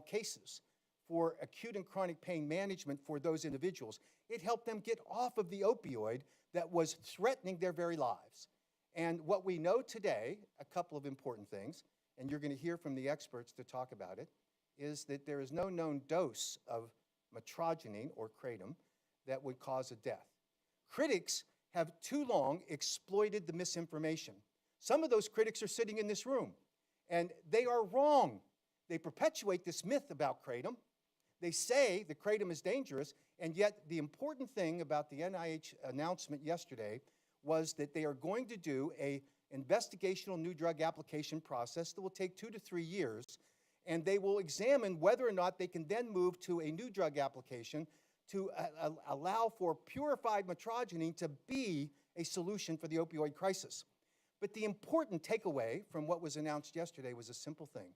cases for acute and chronic pain management for those individuals. It helped them get off of the opioid that was threatening their very lives. And what we know today, a couple of important things, and you're going to hear from the experts to talk about it, is that there is no known dose of metrogenine or kratom that would cause a death. Critics have too long exploited the misinformation. Some of those critics are sitting in this room, and they are wrong. They perpetuate this myth about kratom. They say the kratom is dangerous, and yet the important thing about the NIH announcement yesterday was that they are going to do an investigational new drug application process that will take 2 to 3 years, and they will examine whether or not they can then move to a new drug application to allow for purified metrogenine to be a solution for the opioid crisis. But the important takeaway from what was announced yesterday was a simple thing.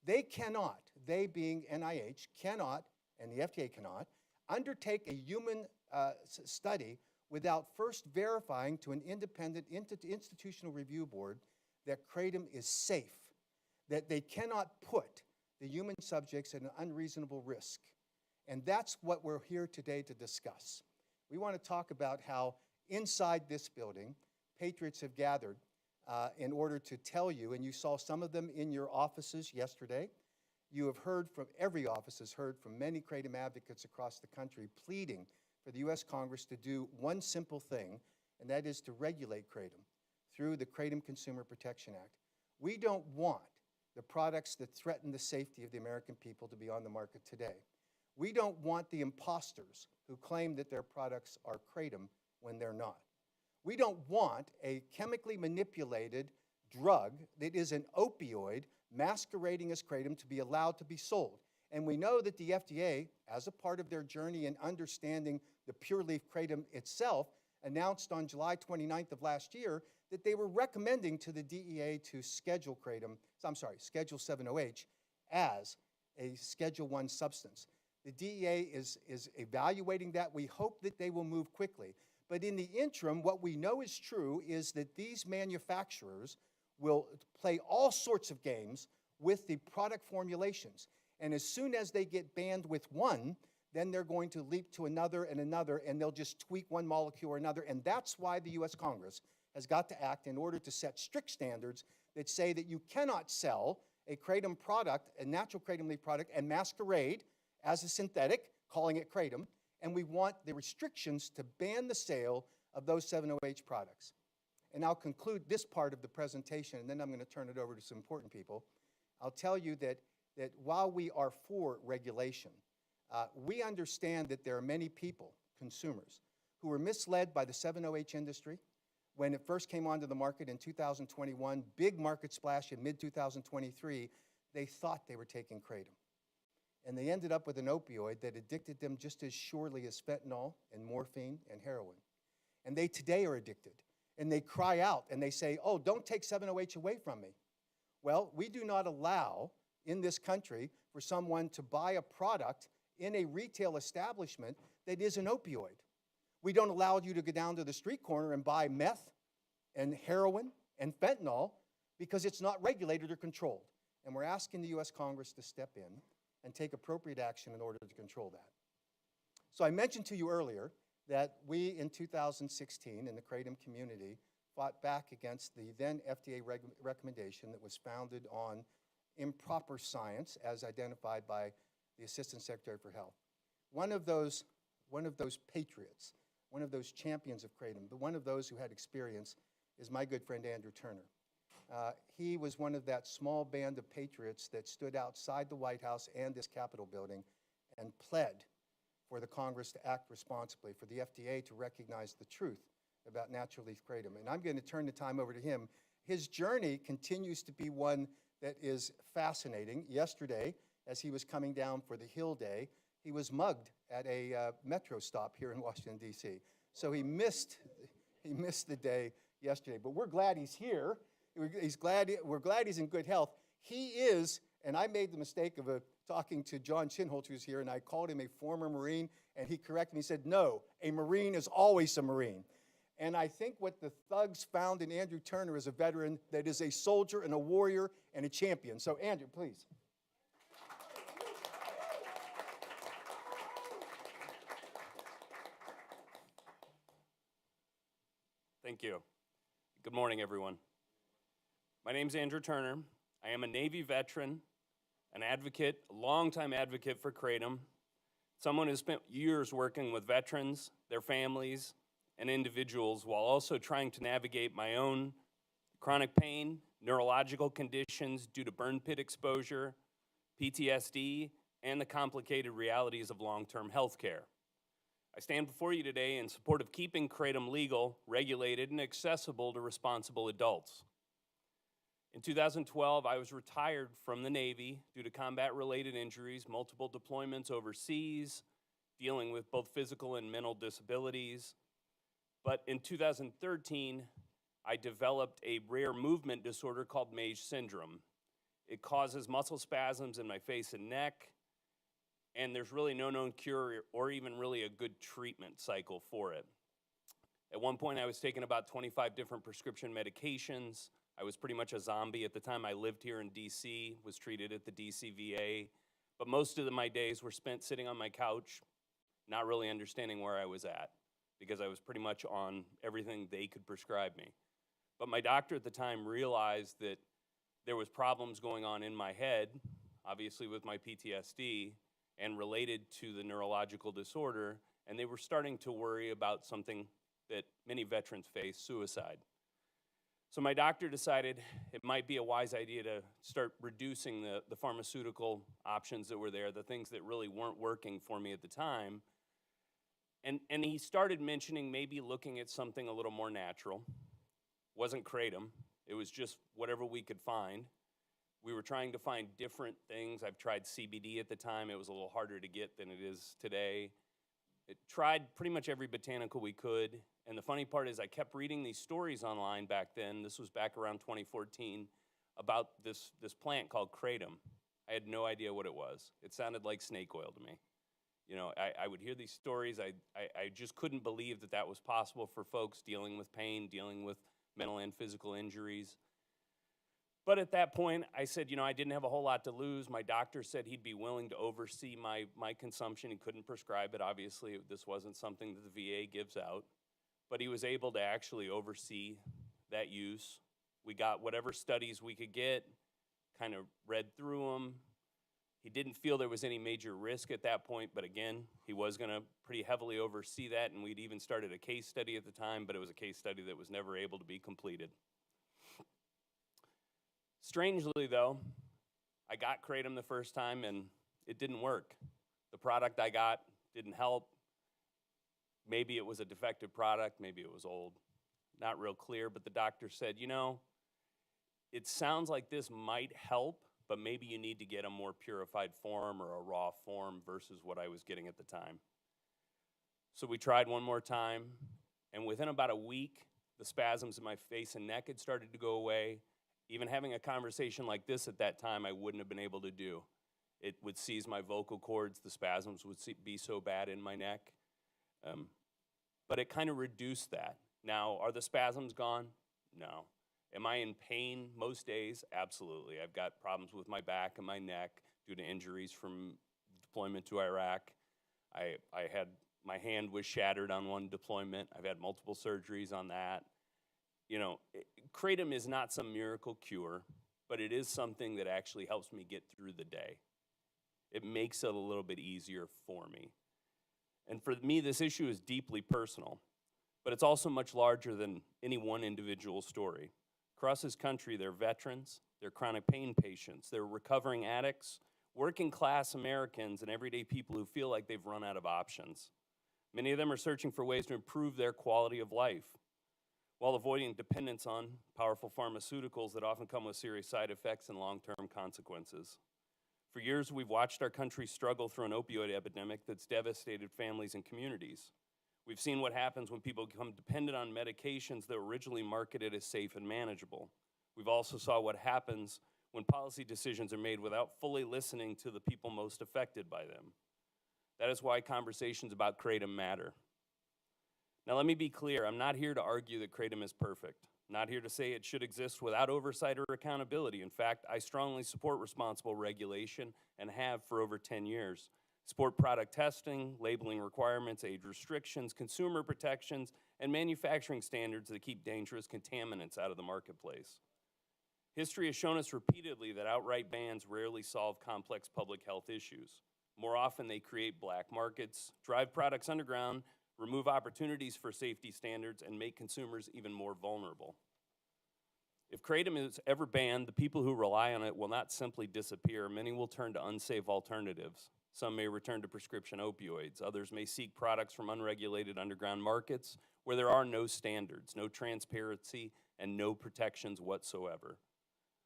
They cannot, they being NIH, cannot, and the FDA cannot, undertake a human study without first verifying to an independent institutional review board that kratom is safe, that they cannot put the human subjects at an unreasonable risk. And that's what we're here today to discuss. We want to talk about how inside this building, patriots have gathered in order to tell you, and you saw some of them in your offices yesterday. You have heard from, every office has heard from many kratom advocates across the country pleading for the U.S. Congress to do one simple thing, and that is to regulate kratom through the Kratom Consumer Protection Act. We don't want the products that threaten the safety of the American people to be on the market today. We don't want the imposters who claim that their products are kratom when they're not. We don't want a chemically manipulated drug that is an opioid masquerading as kratom to be allowed to be sold. And we know that the FDA, as a part of their journey in understanding the pure leaf kratom itself, announced on July 29th of last year that they were recommending to the DEA to schedule kratom, Schedule 7-OH as a Schedule 1 substance. The DEA is evaluating that. We hope that they will move quickly. But in the interim, what we know is true is that these manufacturers will play all sorts of games with the product formulations. And as soon as they get banned with one, then they're going to leap to another, and they'll just tweak one molecule or another. And that's why the U.S. Congress has got to act in order to set strict standards that say that you cannot sell a kratom product, a natural kratom leaf product, and masquerade as a synthetic, calling it kratom. And we want the restrictions to ban the sale of those 7-OH products. And I'll conclude this part of the presentation, and then I'm going to turn it over to some important people. I'll tell you that while we are for regulation, we understand that there are many people, consumers, who were misled by the 7-OH industry. When it first came onto the market in 2021, big market splash in mid-2023, they thought they were taking kratom. And they ended up with an opioid that addicted them just as surely as fentanyl and morphine and heroin. And they today are addicted. And they cry out and they say, oh, don't take 7-OH away from me. Well, we do not allow in this country for someone to buy a product in a retail establishment that is an opioid. We don't allow you to go down to the street corner and buy meth and heroin and fentanyl because it's not regulated or controlled. And we're asking the U.S. Congress to step in and take appropriate action in order to control that. So I mentioned to you earlier that we, in 2016, in the kratom community, fought back against the then FDA recommendation that was founded on improper science as identified by the Assistant Secretary for Health. One of those patriots, one of those champions of kratom, one of those who had experience is my good friend Andrew Turner. He was one of that small band of patriots that stood outside the White House and this Capitol building and pled for the Congress to act responsibly, for the FDA to recognize the truth about natural leaf kratom. And I'm going to turn the time over to him. His journey continues to be one that is fascinating. Yesterday, as he was coming down for the Hill Day, he was mugged at a metro stop here in Washington, D.C. So he missed the day yesterday. But we're glad he's here. We're glad he's in good health. He is, and I made the mistake of talking to John Chinholt, who's here, and I called him a former Marine, and he corrected me. He said, no, a Marine is always a Marine. And I think what the thugs found in Andrew Turner is a veteran that is a soldier and a warrior and a champion. So, Andrew, please. Thank you. Good morning, everyone. My name's Andrew Turner. I am a Navy veteran, an advocate, a longtime advocate for Kratom, someone who spent years working with veterans, their families, and individuals while also trying to navigate my own chronic pain, neurological conditions due to burn pit exposure, PTSD, and the complicated realities of long-term health care. I stand before you today in support of keeping Kratom legal, regulated, and accessible to responsible adults. In 2012, I was retired from the Navy due to combat-related injuries, multiple deployments overseas, dealing with both physical and mental disabilities. But in 2013, I developed a rare movement disorder called Mage syndrome. It causes muscle spasms in my face and neck, and there's really no known cure or even really a good treatment cycle for it. At one point, I was taking about 25 different prescription medications. I was pretty much a zombie at the time. I lived here in DC, was treated at the DC VA, but most of my days were spent sitting on my couch, not really understanding where I was at, because I was pretty much on everything they could prescribe me. But my doctor at the time realized that there was problems going on in my head, obviously with my PTSD, and related to the neurological disorder, and they were starting to worry about something that many veterans face, suicide. So my doctor decided it might be a wise idea to start reducing the pharmaceutical options that were there, the things that really weren't working for me at the time. And he started mentioning maybe looking at something a little more natural. Wasn't Kratom, it was just whatever we could find. We were trying to find different things. I've tried CBD at the time. It was a little harder to get than it is today. It tried pretty much every botanical we could. And the funny part is I kept reading these stories online back then. This was back around 2014 about this plant called Kratom. I had no idea what it was. It sounded like snake oil to me. You know, I would hear these stories. I just couldn't believe that that was possible for folks dealing with pain, dealing with mental and physical injuries. But at that point, I said, you know, I didn't have a whole lot to lose. My doctor said he'd be willing to oversee my consumption. He couldn't prescribe it. Obviously, this wasn't something that the VA gives out. But he was able to actually oversee that use. We got whatever studies we could get, kind of read through them. He didn't feel there was any major risk at that point, but again, he was going to pretty heavily oversee that, and we'd even started a case study at the time, but it was a case study that was never able to be completed. Strangely, though, I got Kratom the first time, and it didn't work. The product I got didn't help. Maybe it was a defective product, maybe it was old. Not real clear, but the doctor said, you know, it sounds like this might help, but maybe you need to get a more purified form or a raw form versus what I was getting at the time. So we tried one more time, and within about a week, the spasms in my face and neck had started to go away. Even having a conversation like this at that time, I wouldn't have been able to do. It would seize my vocal cords, the spasms would be so bad in my neck. But it kind of reduced that. Now, are the spasms gone? No. Am I in pain most days? Absolutely. I've got problems with my back and my neck due to injuries from deployment to Iraq. My hand was shattered on one deployment. I've had multiple surgeries on that. You know, Kratom is not some miracle cure, but it is something that actually helps me get through the day. It makes it a little bit easier for me. And for me, this issue is deeply personal, but it's also much larger than any one individual story. Across this country, there are veterans, there are chronic pain patients, there are recovering addicts, working class Americans, and everyday people who feel like they've run out of options. Many of them are searching for ways to improve their quality of life while avoiding dependence on powerful pharmaceuticals that often come with serious side effects and long-term consequences. For years, we've watched our country struggle through an opioid epidemic that's devastated families and communities. We've seen what happens when people become dependent on medications that were originally marketed as safe and manageable. We've also saw what happens when policy decisions are made without fully listening to the people most affected by them. That is why conversations about Kratom matter. Now let me be clear, I'm not here to argue that Kratom is perfect. I'm not here to say it should exist without oversight or accountability. In fact, I strongly support responsible regulation and have for over 10 years. Support product testing, labeling requirements, age restrictions, consumer protections, and manufacturing standards that keep dangerous contaminants out of the marketplace. History has shown us repeatedly that outright bans rarely solve complex public health issues. More often, they create black markets, drive products underground, remove opportunities for safety standards, and make consumers even more vulnerable. If kratom is ever banned, the people who rely on it will not simply disappear. Many will turn to unsafe alternatives. Some may return to prescription opioids. Others may seek products from unregulated underground markets where there are no standards, no transparency, and no protections whatsoever.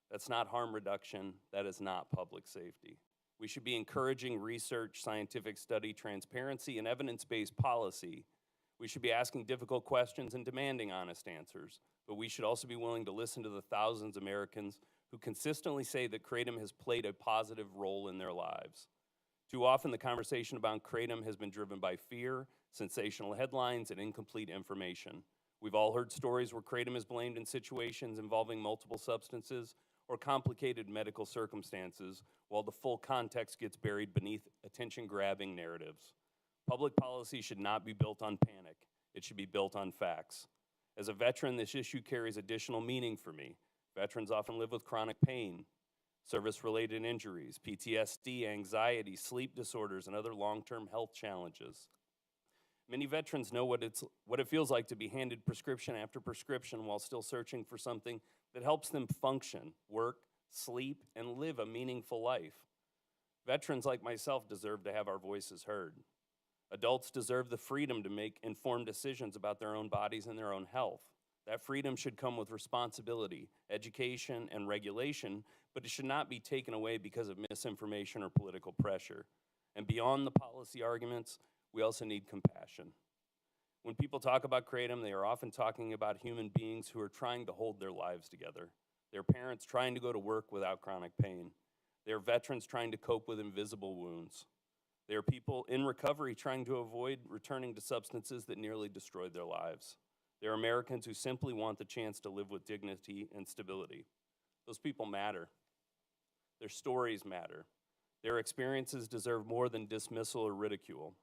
That's not harm reduction. That is not public safety. We should be encouraging research, scientific study, transparency, and evidence-based policy. We should be asking difficult questions and demanding honest answers. But we should also be willing to listen to the thousands of Americans who consistently say that kratom has played a positive role in their lives. Too often, the conversation about kratom has been driven by fear, sensational headlines, and incomplete information. We've all heard stories where kratom is blamed in situations involving multiple substances or complicated medical circumstances, while the full context gets buried beneath attention-grabbing narratives. Public policy should not be built on panic. It should be built on facts. As a veteran, this issue carries additional meaning for me. Veterans often live with chronic pain, service-related injuries, PTSD, anxiety, sleep disorders, and other long-term health challenges. Many veterans know what it feels like to be handed prescription after prescription while still searching for something that helps them function, work, sleep, and live a meaningful life. Veterans like myself deserve to have our voices heard. Adults deserve the freedom to make informed decisions about their own bodies and their own health. That freedom should come with responsibility, education, and regulation, but it should not be taken away because of misinformation or political pressure. And beyond the policy arguments, we also need compassion. When people talk about kratom, they are often talking about human beings who are trying to hold their lives together. They're parents trying to go to work without chronic pain. They're veterans trying to cope with invisible wounds. They are people in recovery trying to avoid returning to substances that nearly destroyed their lives. They are Americans who simply want the chance to live with dignity and stability. Those people matter. Their stories matter. Their experiences deserve more than dismissal or ridicule.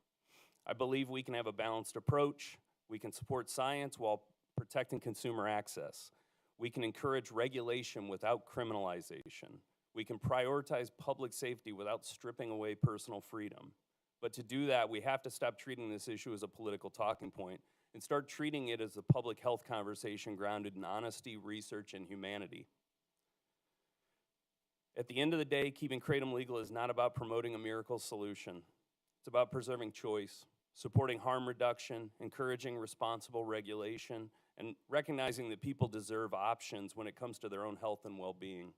I believe we can have a balanced approach. We can support science while protecting consumer access. We can encourage regulation without criminalization. We can prioritize public safety without stripping away personal freedom. But to do that, we have to stop treating this issue as a political talking point and start treating it as a public health conversation grounded in honesty, research, and humanity. At the end of the day, keeping kratom legal is not about promoting a miracle solution. It's about preserving choice, supporting harm reduction, encouraging responsible regulation, and recognizing that people deserve options when it comes to their own health and well-being.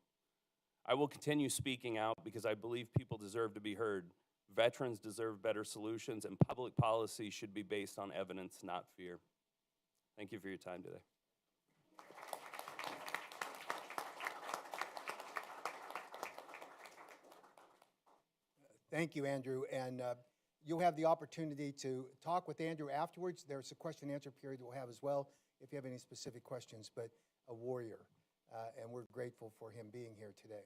I will continue speaking out because I believe people deserve to be heard. Veterans deserve better solutions, and public policy should be based on evidence, not fear. Thank you for your time today. Thank you, Andrew. And you'll have the opportunity to talk with Andrew afterwards. There's a question and answer period we'll have as well if you have any specific questions, but a warrior. And we're grateful for him being here today.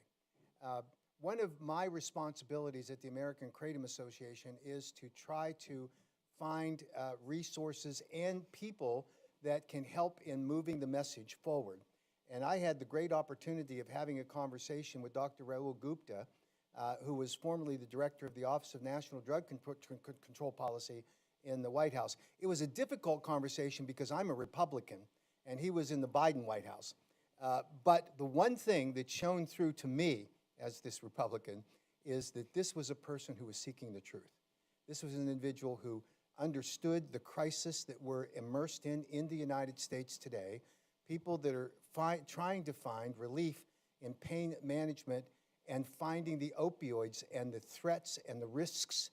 One of my responsibilities at the American Kratom Association is to try to find resources and people that can help in moving the message forward. And I had the great opportunity of having a conversation with Dr. Rahul Gupta, who was formerly the director of the Office of National Drug Control Policy in the White House. It was a difficult conversation because I'm a Republican, and he was in the Biden White House. But the one thing that shone through to me as this Republican is that this was a person who was seeking the truth. This was an individual who understood the crisis that we're immersed in the United States today, people that are trying to find relief in pain management and finding the opioids and the threats and the risks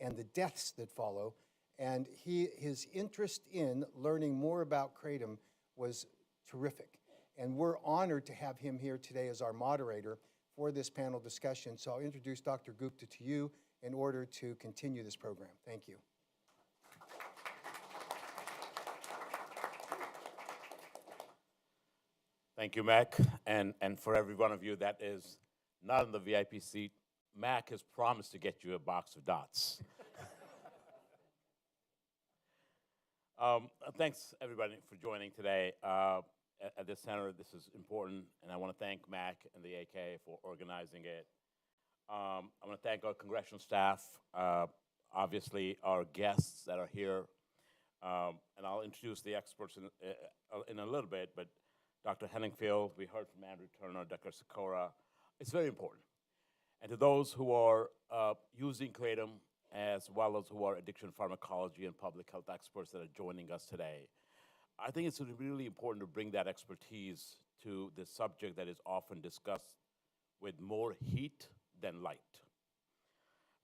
and the deaths that follow. And his interest in learning more about kratom was terrific. And we're honored to have him here today as our moderator for this panel discussion. So I'll introduce Dr. Gupta to you in order to continue this program. Thank you. Thank you, Mac. And for every one of you that is not in the VIP seat, Mac has promised to get you a box of dots. Thanks, everybody, for joining today. At this center, this is important, and I want to thank MAC and the AKA for organizing it. I want to thank our congressional staff, obviously our guests that are here, and I'll introduce the experts in a little bit, but Dr. Henningfield, we heard from Andrew Turner, Dr. Sikora. It's very important. And to those who are using Kratom, as well as who are addiction pharmacology and public health experts that are joining us today, I think it's really important to bring that expertise to this subject that is often discussed with more heat than light.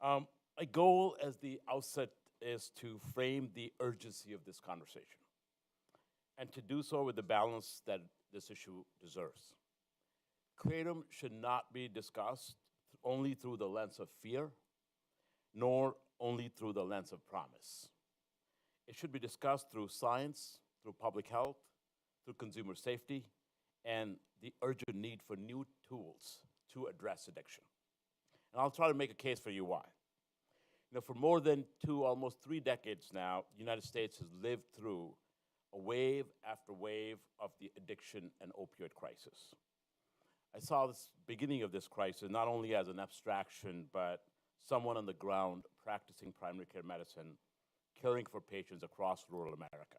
A goal as the outset is to frame the urgency of this conversation, and to do so with the balance that this issue deserves. Kratom should not be discussed only through the lens of fear, nor only through the lens of promise. It should be discussed through science, through public health, through consumer safety, and the urgent need for new tools to address addiction. And I'll try to make a case for you why. For more than almost 3 decades now, the United States has lived through a wave after wave of the addiction and opioid crisis. I saw this beginning of this crisis not only as an abstraction, but someone on the ground practicing primary care medicine, caring for patients across rural America.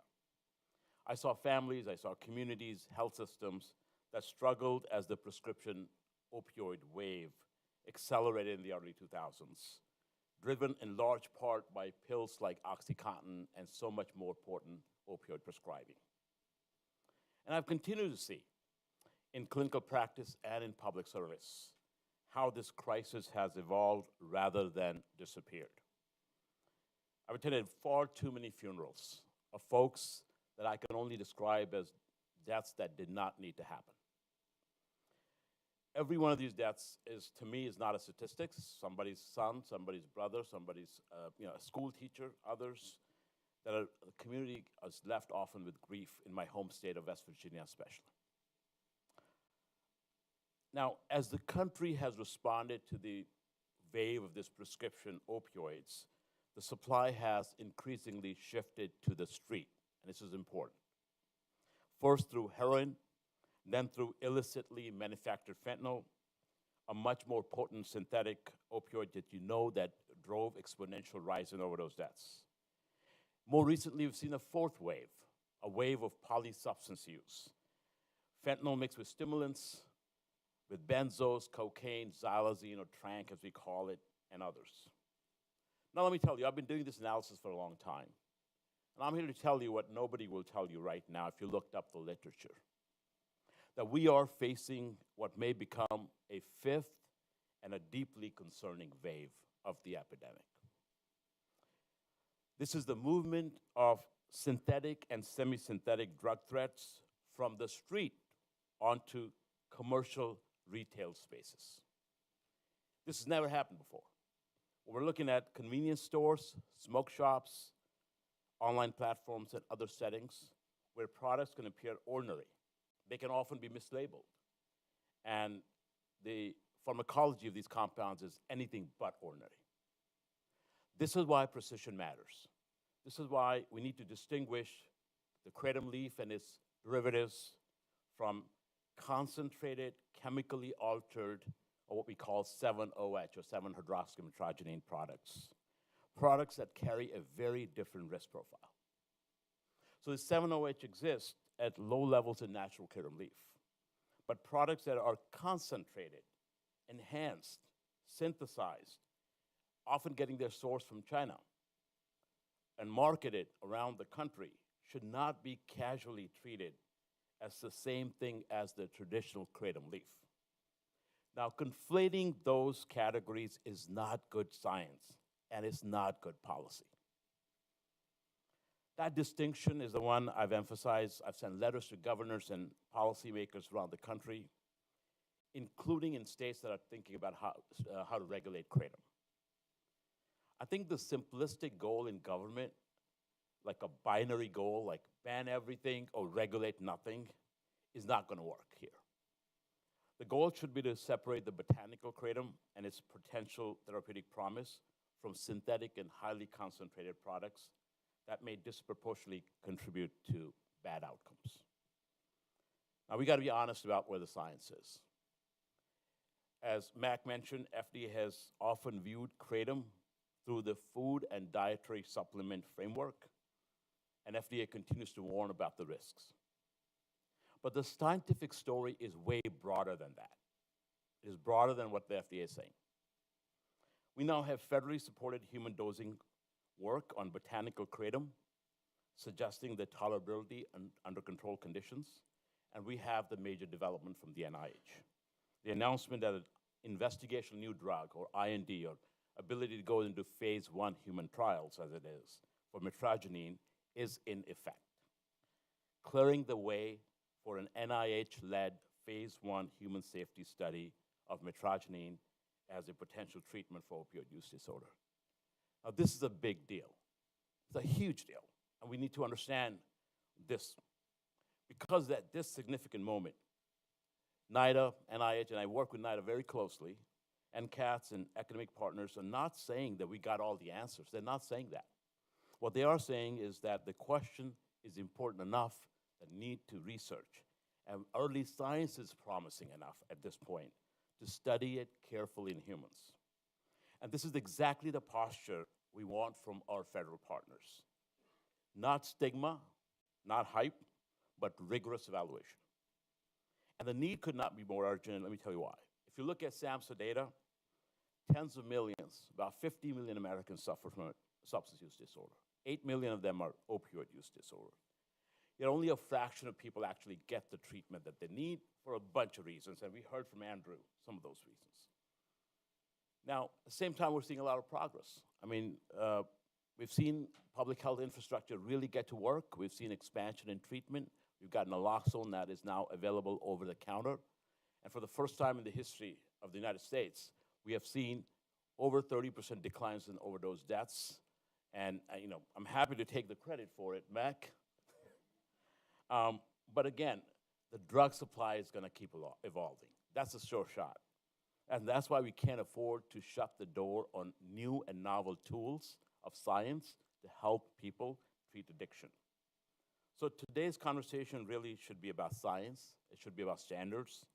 I saw families, I saw communities, health systems that struggled as the prescription opioid wave accelerated in the early 2000s, driven in large part by pills like OxyContin and so much more important opioid prescribing. And I've continued to see in clinical practice and in public service how this crisis has evolved rather than disappeared. I've attended far too many funerals of folks that I can only describe as deaths that did not need to happen. Every one of these deaths to me, is not a statistic. Somebody's son, somebody's brother, somebody's a school teacher, others that the community is left often with grief in my home state of West Virginia especially. Now, as the country has responded to the wave of this prescription opioids, the supply has increasingly shifted to the street, and this is important. First through heroin, then through illicitly manufactured fentanyl, a much more potent synthetic opioid that drove exponential rise in overdose deaths. More recently, we've seen a fourth wave, a wave of polysubstance use. Fentanyl mixed with stimulants, with benzos, cocaine, xylazine, or tranq as we call it, and others. Now let me tell you, I've been doing this analysis for a long time. And I'm here to tell you what nobody will tell you right now if you looked up the literature. That we are facing what may become a fifth and a deeply concerning wave of the epidemic. This is the movement of synthetic and semi-synthetic drug threats from the street onto commercial retail spaces. This has never happened before. We're looking at convenience stores, smoke shops, online platforms, and other settings where products can appear ordinary. They can often be mislabeled. And the pharmacology of these compounds is anything but ordinary. This is why precision matters. This is why we need to distinguish the kratom leaf and its derivatives from concentrated, chemically altered, or what we call 7-OH, or 7-hydroxymetrogenine products. Products that carry a very different risk profile. So the 7-OH exists at low levels in natural kratom leaf. But products that are concentrated, enhanced, synthesized, often getting their source from China, and marketed around the country should not be casually treated as the same thing as the traditional kratom leaf. Now, conflating those categories is not good science, and it's not good policy. That distinction is the one I've emphasized. I've sent letters to governors and policymakers around the country, including in states that are thinking about how to regulate kratom. I think the simplistic goal in government, like a binary goal, like ban everything or regulate nothing, is not going to work here. The goal should be to separate the botanical kratom and its potential therapeutic promise from synthetic and highly concentrated products that may disproportionately contribute to bad outcomes. Now, we got to be honest about where the science is. As Mac mentioned, FDA has often viewed kratom through the food and dietary supplement framework, and FDA continues to warn about the risks. But the scientific story is way broader than that. It is broader than what the FDA is saying. We now have federally supported human dosing work on botanical kratom, suggesting the tolerability under controlled conditions, and we have the major development from the NIH. The announcement that an investigational new drug, or IND, or ability to go into phase 1 human trials, as it is, for metragynine is in effect, clearing the way for an NIH-led phase 1 human safety study of metragynine as a potential treatment for opioid use disorder. Now, this is a big deal. It's a huge deal, and we need to understand this. Because at this significant moment, NIDA, NIH, and I work with NIDA very closely, and CATS and academic partners are not saying that we got all the answers. They're not saying that. What they are saying is that the question is important enough that need to research. And early science is promising enough at this point to study it carefully in humans. And this is exactly the posture we want from our federal partners. Not stigma, not hype, but rigorous evaluation. And the need could not be more urgent, let me tell you why. If you look at SAMHSA data, tens of millions, about 50 million Americans suffer from substance use disorder. 8 million of them are opioid use disorder. Yet only a fraction of people actually get the treatment that they need for a bunch of reasons, and we heard from Andrew some of those reasons. Now, at the same time, we're seeing a lot of progress. I mean, we've seen public health infrastructure really get to work. We've seen expansion in treatment. We've got naloxone that is now available over the counter. And for the first time in the history of the United States, we have seen over 30% declines in overdose deaths. And I'm happy to take the credit for it, Mac. But again, the drug supply is going to keep evolving. That's a sure shot. And that's why we can't afford to shut the door on new and novel tools of science to help people treat addiction. So today's conversation really should be about science. It should be about standards.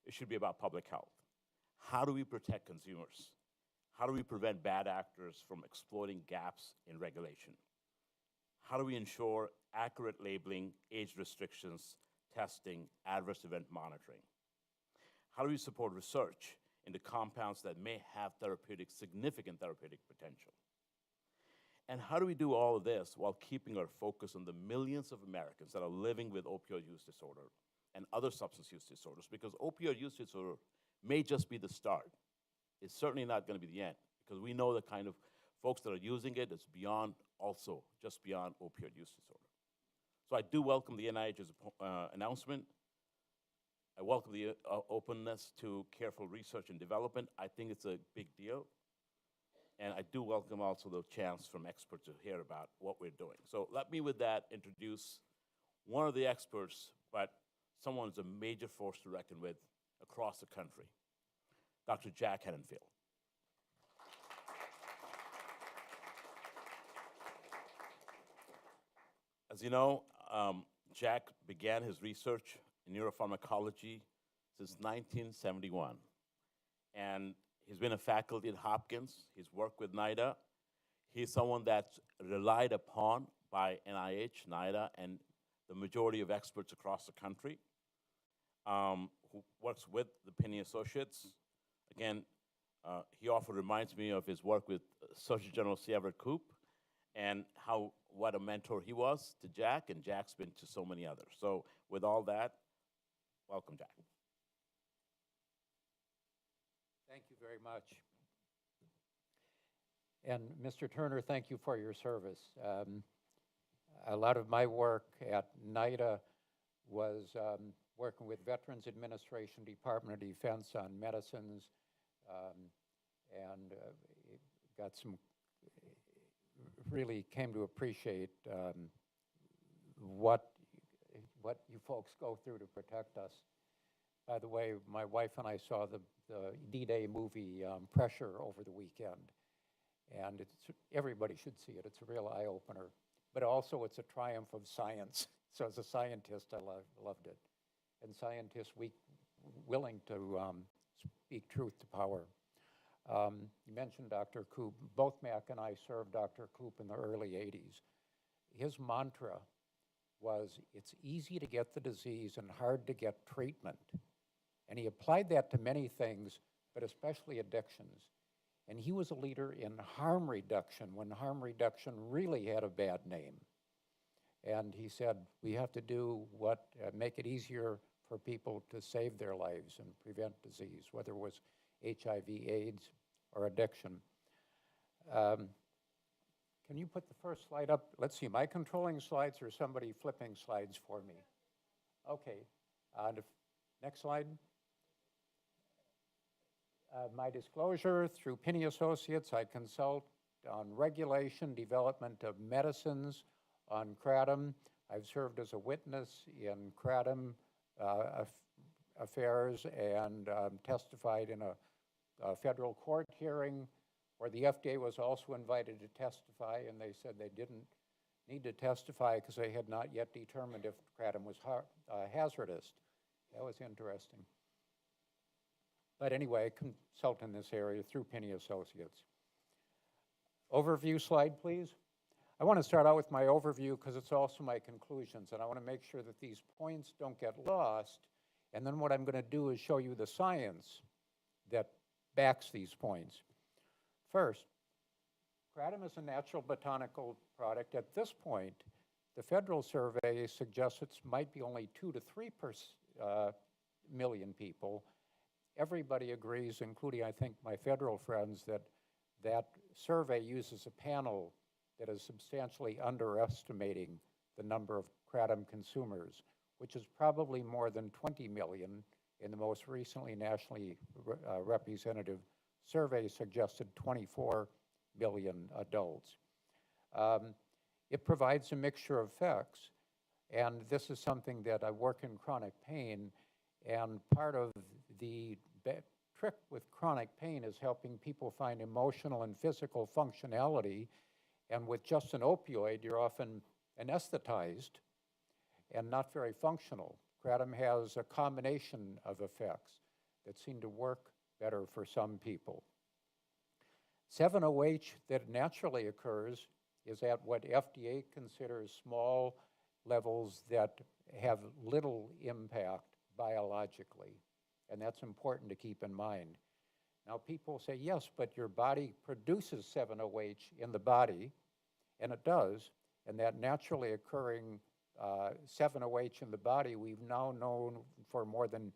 It should be about public health. How do we protect consumers? How do we prevent bad actors from exploiting gaps in regulation? How do we ensure accurate labeling, age restrictions, testing, adverse event monitoring? How do we support research into compounds that may have significant therapeutic potential? And how do we do all of this while keeping our focus on the millions of Americans that are living with opioid use disorder and other substance use disorders? Because opioid use disorder may just be the start. It's certainly not going to be the end, because we know the kind of folks that are using it is just beyond opioid use disorder. So I do welcome the NIH's announcement. I welcome the openness to careful research and development. I think it's a big deal. And I do welcome also the chance from experts to hear about what we're doing. So let me, with that, introduce one of the experts, but someone who's a major force to reckon with across the country, Dr. Jack Hennenfield. As you know, Jack began his research in neuropharmacology since 1971. And he's been a faculty at Hopkins. He's worked with NIDA. He's someone that's relied upon by NIH, NIDA, and the majority of experts across the country, who works with the Penny Associates. Again, he often reminds me of his work with Surgeon General C. Everett Koop, and what a mentor he was to Jack, and Jack's been to so many others. So with all that, welcome, Jack. Thank you very much. And Mr. Turner, thank you for your service. A lot of my work at NIDA was working with Veterans Administration, Department of Defense on medicines, and really came to appreciate what you folks go through to protect us. By the way, my wife and I saw the D-Day movie Pressure over the weekend, and everybody should see it. It's a real eye-opener. but also it's a triumph of science. So as a scientist, I loved it. And scientists, willing to speak truth to power. You mentioned Dr. Koop. Both Mac and I served Dr. Koop in the early 80s. His mantra was, it's easy to get the disease and hard to get treatment. And he applied that to many things, but especially addictions. And he was a leader in harm reduction when harm reduction really had a bad name. And he said, we have to do what, make it easier for people to save their lives and prevent disease, whether it was HIV, AIDS, or addiction. Can you put the first slide up? Let's see, am I controlling slides or somebody flipping slides for me? Okay, next slide. My disclosure, through Pinney Associates, I consult on regulation, development of medicines, on kratom. I've served as a witness in kratom affairs and testified in a federal court hearing where the FDA was also invited to testify, and they said they didn't need to testify because they had not yet determined if kratom was hazardous. That was interesting. But anyway, I consult in this area through Pinney Associates. Overview slide, please. I want to start out with my overview because it's also my conclusions, and I want to make sure that these points don't get lost. And then what I'm going to do is show you the science that backs these points. First, kratom is a natural botanical product. At this point, the federal survey suggests it might be only 2 to 3 million people. Everybody agrees, including I think my federal friends, that that survey uses a panel that is substantially underestimating the number of kratom consumers, which is probably more than 20 million in the most recently nationally representative survey suggested 24 million adults. It provides a mixture of effects, and this is something that I work in chronic pain, and part of the trick with chronic pain is helping people find emotional and physical functionality, and with just an opioid, you're often anesthetized and not very functional. Kratom has a combination of effects that seem to work better for some people. 7-OH that naturally occurs is at what FDA considers small levels that have little impact biologically, and that's important to keep in mind. Now people say, yes, but your body produces 7-OH in the body, and it does, and that naturally occurring 7-OH in the body we've now known for more than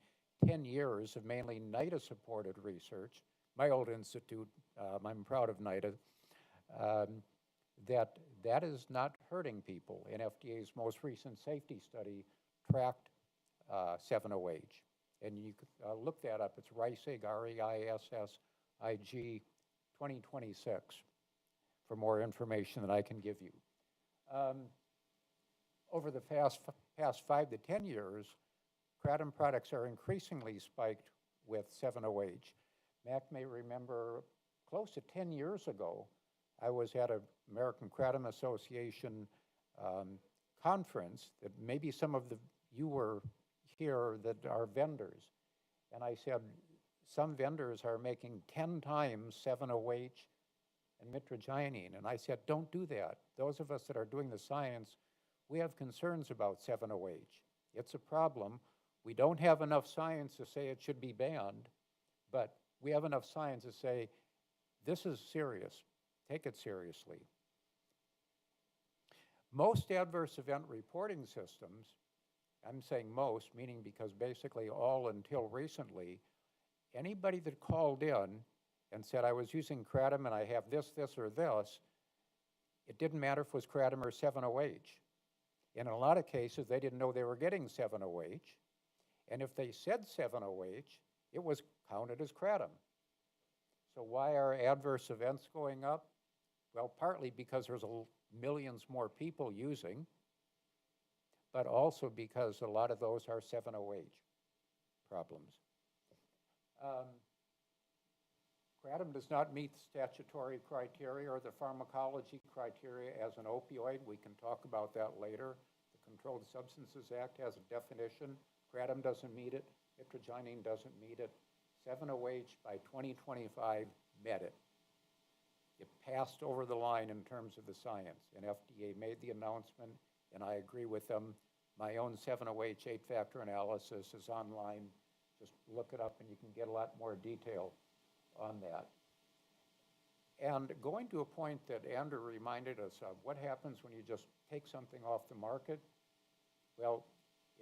10 years of mainly NIDA-supported research, my old institute, I'm proud of NIDA, that is not hurting people. And FDA's most recent safety study tracked 7-OH. And you could look that up. It's RISIG, REISSIG 2026 for more information that I can give you. Over the past 5 to 10 years, kratom products are increasingly spiked with 7-OH. Mac may remember close to 10 years ago, I was at an American Kratom Association conference that maybe some of you were here that are vendors. And I said, some vendors are making 10 times 7-OH and mitragynine. And I said, don't do that. Those of us that are doing the science, we have concerns about 7-OH. It's a problem. We don't have enough science to say it should be banned, but we have enough science to say, this is serious, take it seriously. Most adverse event reporting systems, I'm saying most, meaning because basically all until recently, anybody that called in and said, I was using kratom and I have this, or this, it didn't matter if it was kratom or 7-OH. In a lot of cases, they didn't know they were getting 7-OH, and if they said 7-OH, it was counted as kratom. So why are adverse events going up? Well, partly because there's millions more people using, but also because a lot of those are 7-OH problems. Kratom does not meet the statutory criteria or the pharmacology criteria as an opioid. We can talk about that later. The Controlled Substances Act has a definition. Kratom doesn't meet it. Mitragynine doesn't meet it. 7-OH by 2025 met it. It passed over the line in terms of the science, and FDA made the announcement, and I agree with them. My own 7-OH 8-factor analysis is online. Just look it up and you can get a lot more detail on that. And going to a point that Andrew reminded us of, what happens when you just take something off the market? Well,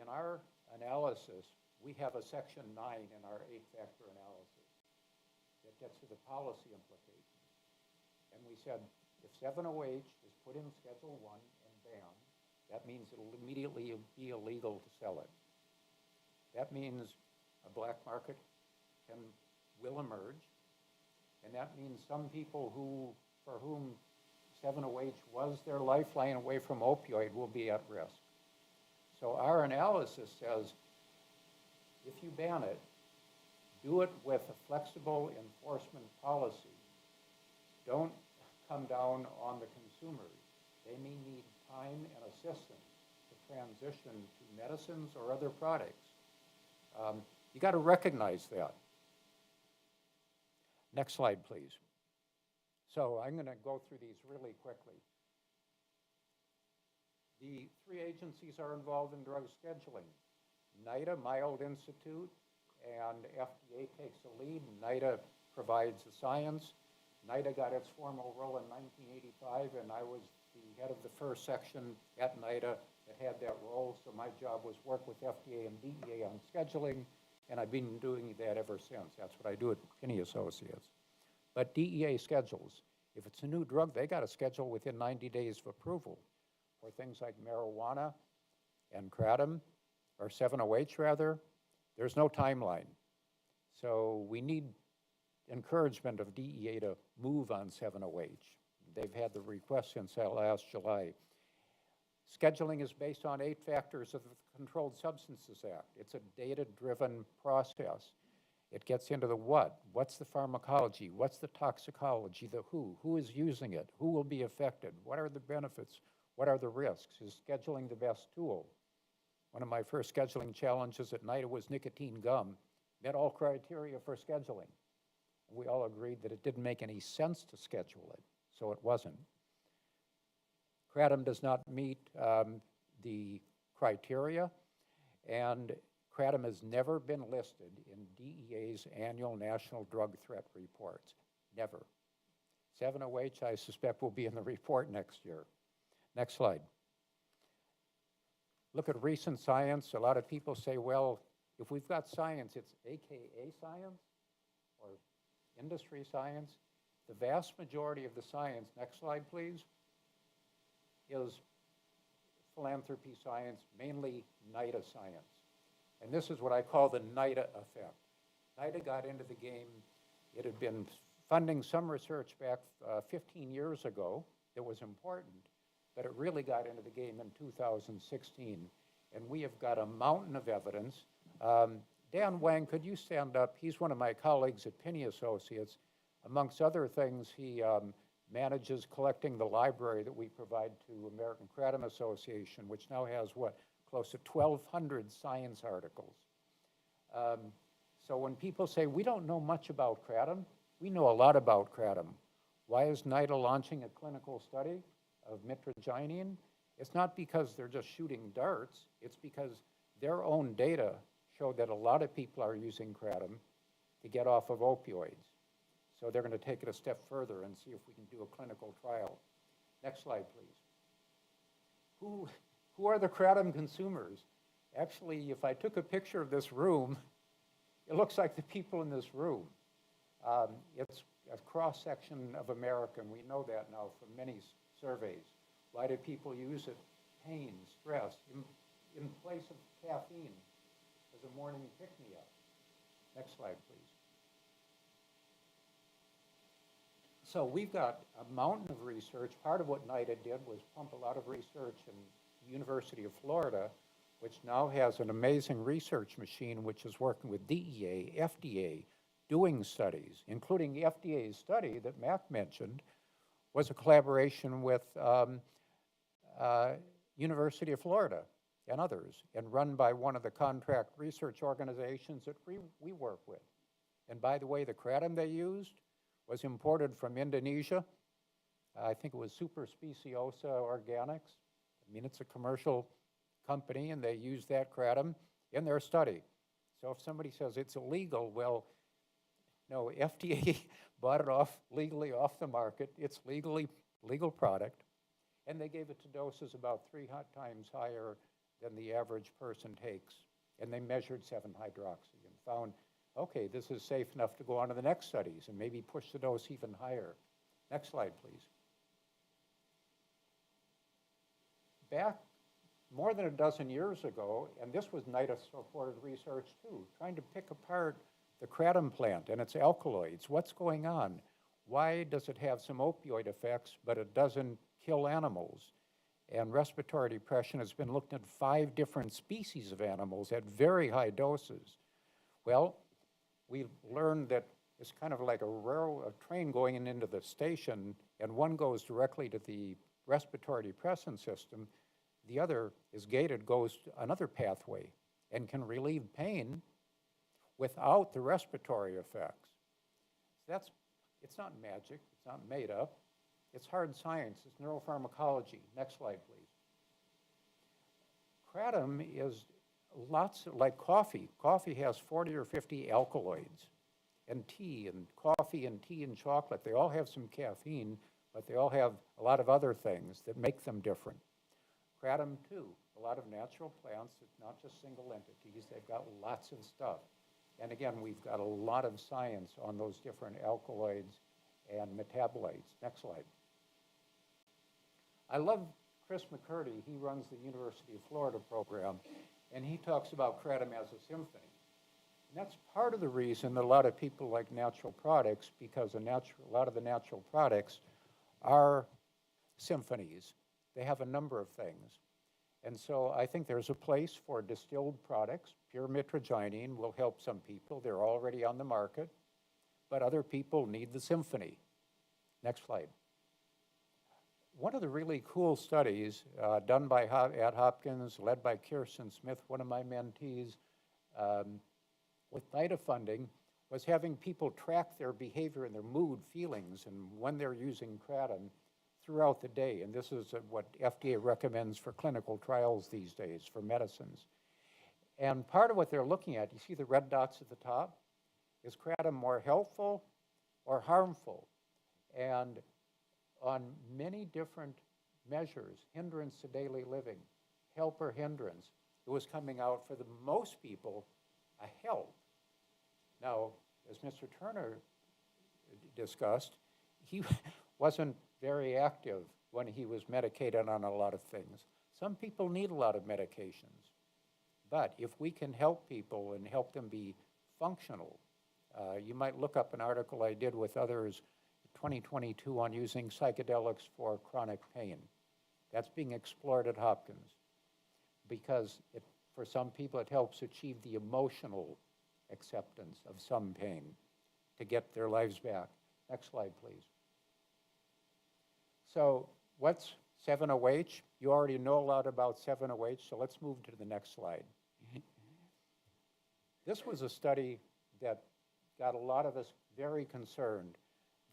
in our analysis, we have a section 9 in our 8-factor analysis that gets to the policy implications. And we said, if 7-OH is put in Schedule 1 and banned, that means it'll immediately be illegal to sell it. That means a black market will emerge, and that means some people for whom 7-OH was their lifeline away from opioid will be at risk. So our analysis says, if you ban it, do it with a flexible enforcement policy. Don't come down on the consumers. They may need time and assistance to transition to medicines or other products. You got to recognize that. Next slide, please. So I'm going to go through these really quickly. The 3 agencies are involved in drug scheduling. NIDA, my old institute, and FDA takes the lead. NIDA provides the science. NIDA got its formal role in 1985, and I was the head of the first section at NIDA that had that role, so my job was work with FDA and DEA on scheduling, and I've been doing that ever since. That's what I do at Kinney Associates. But DEA schedules. If it's a new drug, they got to schedule within 90 days of approval. For things like marijuana and kratom, or 7-OH rather, there's no timeline. So we need encouragement of DEA to move on 7-OH. They've had the request since last July. Scheduling is based on 8 factors of the Controlled Substances Act. It's a data-driven process. It gets into the what. What's the pharmacology? What's the toxicology? The who. Who is using it? Who will be affected? What are the benefits? What are the risks? Is scheduling the best tool? One of my first scheduling challenges at NIDA was nicotine gum. Met all criteria for scheduling. We all agreed that it didn't make any sense to schedule it, so it wasn't. Kratom does not meet the criteria, and kratom has never been listed in DEA's annual National Drug Threat Reports. Never. 7-OH, I suspect, will be in the report next year. Next slide. Look at recent science. A lot of people say, well, if we've got science, it's AKA science or industry science. The vast majority of the science, next slide please, is philanthropy science, mainly NIDA science. And this is what I call the NIDA effect. NIDA got into the game. It had been funding some research back 15 years ago that was important, but it really got into the game in 2016. And we have got a mountain of evidence. Dan Wang, could you stand up? He's one of my colleagues at Kinney Associates. Amongst other things, he manages collecting the library that we provide to American Kratom Association, which now has, close to 1,200 science articles. So when people say, we don't know much about kratom, we know a lot about kratom. Why is NIDA launching a clinical study of mitragynine? It's not because they're just shooting darts. It's because their own data show that a lot of people are using kratom to get off of opioids. So they're going to take it a step further and see if we can do a clinical trial. Next slide, please. Who are the kratom consumers? Actually, if I took a picture of this room, it looks like the people in this room. It's a cross-section of America, and we know that now from many surveys. Why do people use it? Pain, stress, in place of caffeine as a morning pick-me-up. Next slide, please. So we've got a mountain of research. Part of what NIDA did was pump a lot of research in the University of Florida, which now has an amazing research machine which is working with DEA, FDA, doing studies, including the FDA's study that Mac mentioned, was a collaboration with University of Florida and others, and run by one of the contract research organizations that we work with. And by the way, the kratom they used was imported from Indonesia. I think it was Super Speciosa Organics. I mean, it's a commercial company, and they use that kratom in their study. So if somebody says it's illegal, well, no, FDA bought it legally off the market. It's legal product. And they gave it to doses about 3 times higher than the average person takes. And they measured 7-hydroxy and found, okay, this is safe enough to go on to the next studies and maybe push the dose even higher. Next slide, please. Back more than a dozen years ago, and this was NIDA-supported research too, trying to pick apart the kratom plant and its alkaloids. What's going on? Why does it have some opioid effects, but it doesn't kill animals? And respiratory depression has been looked at 5 different species of animals at very high doses. Well, we learned that it's kind of like a train going into the station, and one goes directly to the respiratory depressant system. The other is gated, goes to another pathway, and can relieve pain without the respiratory effects. It's not magic, it's not made up. It's hard science, it's neuropharmacology. Next slide, please. Kratom is lots, like coffee. Coffee has 40 or 50 alkaloids. And tea and coffee and tea and chocolate, they all have some caffeine, but they all have a lot of other things that make them different. Kratom too, a lot of natural plants, it's not just single entities, they've got lots of stuff. And again, we've got a lot of science on those different alkaloids and metabolites. Next slide. I love Chris McCurdy. He runs the University of Florida program, and he talks about kratom as a symphony. And that's part of the reason that a lot of people like natural products, because a lot of the natural products are symphonies. They have a number of things. And so I think there's a place for distilled products. Pure mitragynine will help some people. They're already on the market. But other people need the symphony. Next slide. One of the really cool studies done at Hopkins, led by Kirsten Smith, one of my mentees, with NIDA funding, was having people track their behavior and their mood, feelings, and when they're using kratom throughout the day. And this is what FDA recommends for clinical trials these days for medicines. And part of what they're looking at, you see the red dots at the top? Is kratom more helpful or harmful? And on many different measures, hindrance to daily living, help or hindrance, it was coming out for the most people a help. Now, as Mr. Turner discussed, he wasn't very active when he was medicated on a lot of things. Some people need a lot of medications. But if we can help people and help them be functional, you might look up an article I did with others 2022 on using psychedelics for chronic pain. That's being explored at Hopkins because for some people it helps achieve the emotional acceptance of some pain to get their lives back. Next slide, please. So what's 7-OH? You already know a lot about 7-OH, so let's move to the next slide. This was a study that got a lot of us very concerned.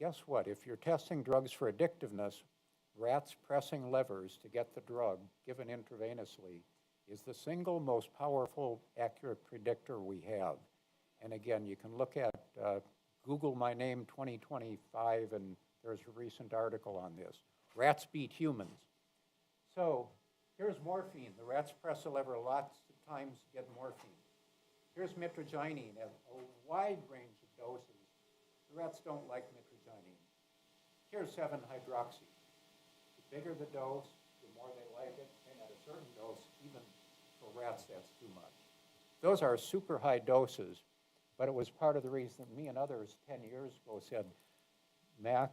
Guess what? If you're testing drugs for addictiveness, rats pressing levers to get the drug given intravenously is the single most powerful, accurate predictor we have. And again, you can look at Google my name 2025, and there's a recent article on this. Rats beat humans. So here's morphine. The rats press a lever lots of times to get morphine. Here's mitragynine at a wide range of doses. The rats don't like mitragynine. Here's 7-hydroxy. The bigger the dose, the more they like it, and at a certain dose, even for rats, that's too much. Those are super high doses, but it was part of the reason that me and others 10 years ago said, Mac,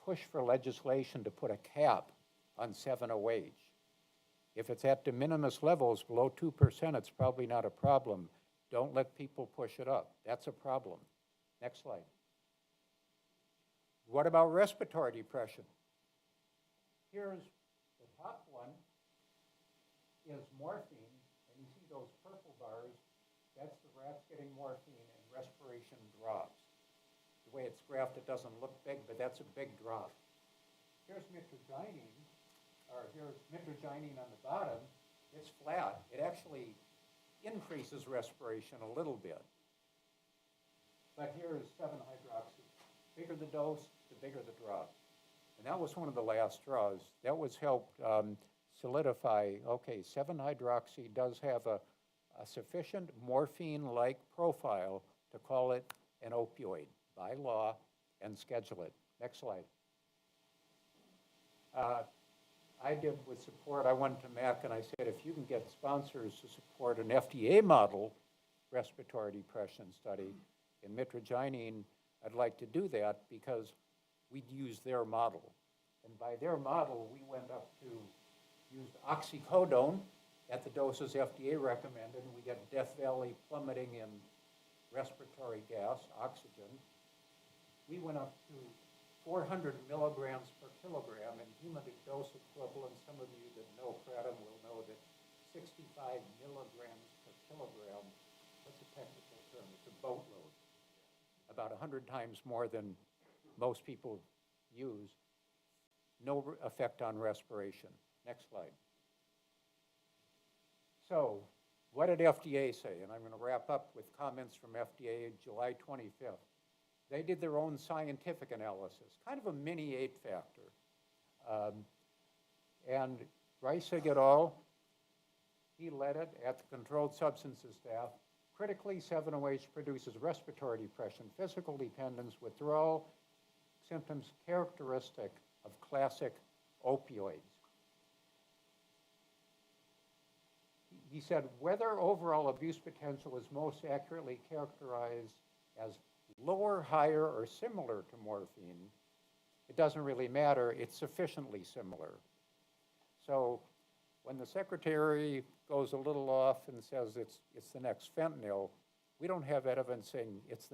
push for legislation to put a cap on 7-OH. If it's at de minimis levels below 2%, it's probably not a problem. Don't let people push it up. That's a problem. Next slide. What about respiratory depression? Here's the top one is morphine, and you see those purple bars, that's the rats getting morphine and respiration drops. The way it's graphed, it doesn't look big, but that's a big drop. Here's mitragynine, or here's mitragynine on the bottom. It's flat. It actually increases respiration a little bit. But here is 7-hydroxy. Bigger the dose, the bigger the drop. And that was one of the last straws. That was helped solidify, okay, 7-hydroxy does have a sufficient morphine-like profile to call it an opioid by law and schedule it. Next slide. I did with support, I went to MAC and I said, if you can get sponsors to support an FDA model respiratory depression study in mitragynine, I'd like to do that because we'd use their model. And by their model, we went up to use oxycodone at the doses FDA recommended, and we get Death Valley plummeting in respiratory gas, oxygen. We went up to 400 milligrams per kilogram in hemotic dose equivalent. Some of you that know kratom will know that 65 milligrams per kilogram, that's a technical term, it's a boatload. About 100 times more than most people use. No effect on respiration. Next slide. So, what did FDA say? And I'm going to wrap up with comments from FDA July 25th. They did their own scientific analysis, kind of a mini 8-factor. And Reisig et al., he led it at the Controlled Substances staff. Critically, 7-OH produces respiratory depression, physical dependence, withdrawal, symptoms characteristic of classic opioids. He said, whether overall abuse potential is most accurately characterized as lower, higher, or similar to morphine, it doesn't really matter, it's sufficiently similar. So when the secretary goes a little off and says it's the next fentanyl, we don't have evidence saying it's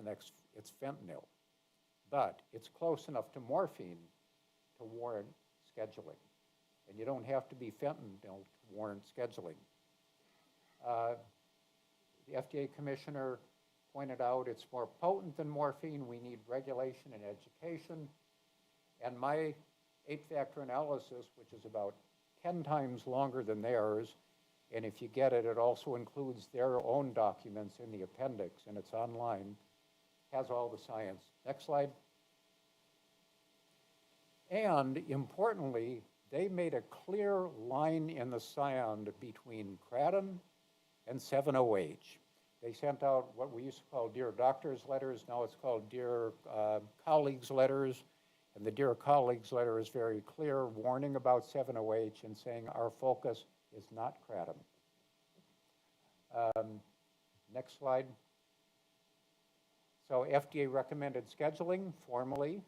fentanyl. But it's close enough to morphine to warrant scheduling. And you don't have to be fentanyl to warrant scheduling. The FDA commissioner pointed out it's more potent than morphine. We need regulation and education. And my 8-factor analysis, which is about 10 times longer than theirs, and if you get it, it also includes their own documents in the appendix, and it's online, has all the science. Next slide. And importantly, they made a clear line in the sand between kratom and 7-OH. They sent out what we used to call Dear Doctors letters. Now it's called Dear Colleagues letters. And the Dear Colleagues letter is very clear, warning about 7-OH and saying our focus is not kratom. Next slide. So FDA recommended scheduling formally.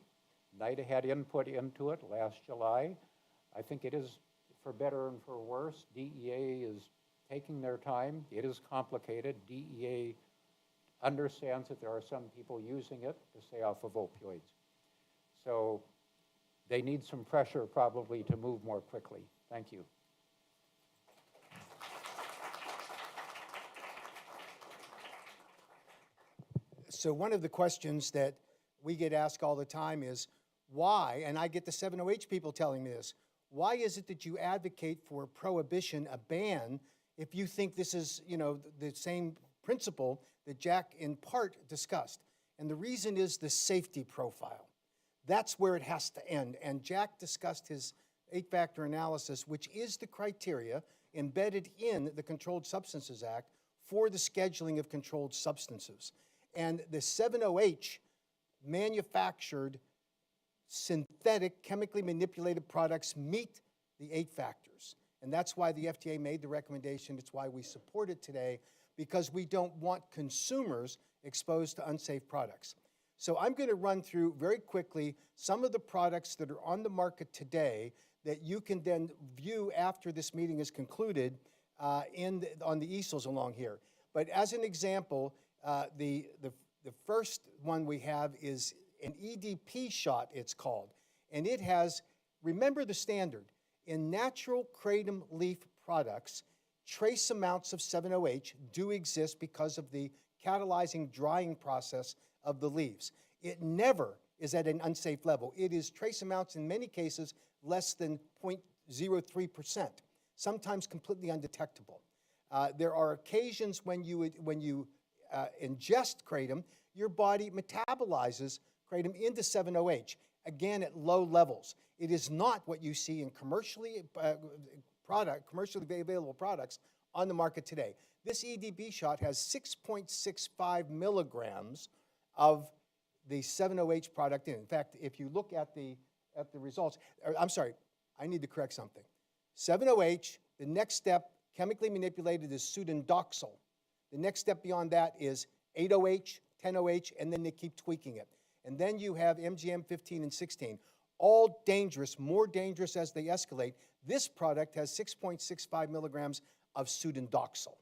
NIDA had input into it last July. I think it is for better and for worse. DEA is taking their time. It is complicated. DEA understands that there are some people using it to stay off of opioids. So they need some pressure probably to move more quickly. Thank you. So one of the questions that we get asked all the time is why, and I get the 7-OH people telling me this, why is it that you advocate for prohibition, a ban, if you think this is, the same principle that Jack in part discussed? And the reason is the safety profile. That's where it has to end. And Jack discussed his 8-factor analysis, which is the criteria embedded in the Controlled Substances Act for the scheduling of controlled substances. And the 7-OH manufactured synthetic, chemically manipulated products meet the 8 factors. And that's why the FDA made the recommendation. It's why we support it today, because we don't want consumers exposed to unsafe products. So I'm going to run through very quickly some of the products that are on the market today that you can then view after this meeting is concluded on the easels along here. But as an example, the first one we have is an EDP shot, it's called. And it has, remember the standard, in natural kratom leaf products, trace amounts of 7-OH do exist because of the catalyzing drying process of the leaves. It never is at an unsafe level. It is trace amounts in many cases less than 0.03%, sometimes completely undetectable. There are occasions when you ingest kratom, your body metabolizes kratom into 7-OH, again at low levels. It is not what you see in commercially available products on the market today. This EDB shot has 6.65 milligrams of the 7-OH product in. In fact, if you look at the results, I'm sorry, I need to correct something. 7-OH, the next step, chemically manipulated, is pseudodoxil. The next step beyond that is 8-OH, 10-OH, and then they keep tweaking it. And then you have MGM 15 and 16, all dangerous, more dangerous as they escalate. This product has 6.65 milligrams of pseudodoxil.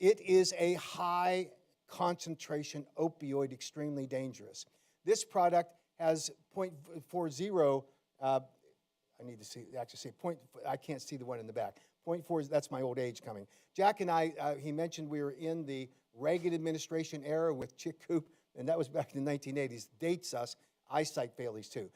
It is a high concentration opioid, extremely dangerous. This product has 0.40, I need to see, actually say, I can't see the one in the back. 0.4, that's my old age coming. Jack and I, he mentioned we were in the Reagan administration era with Chick Coop, and that was back in the 1980s. Dates us, eyesight failures too.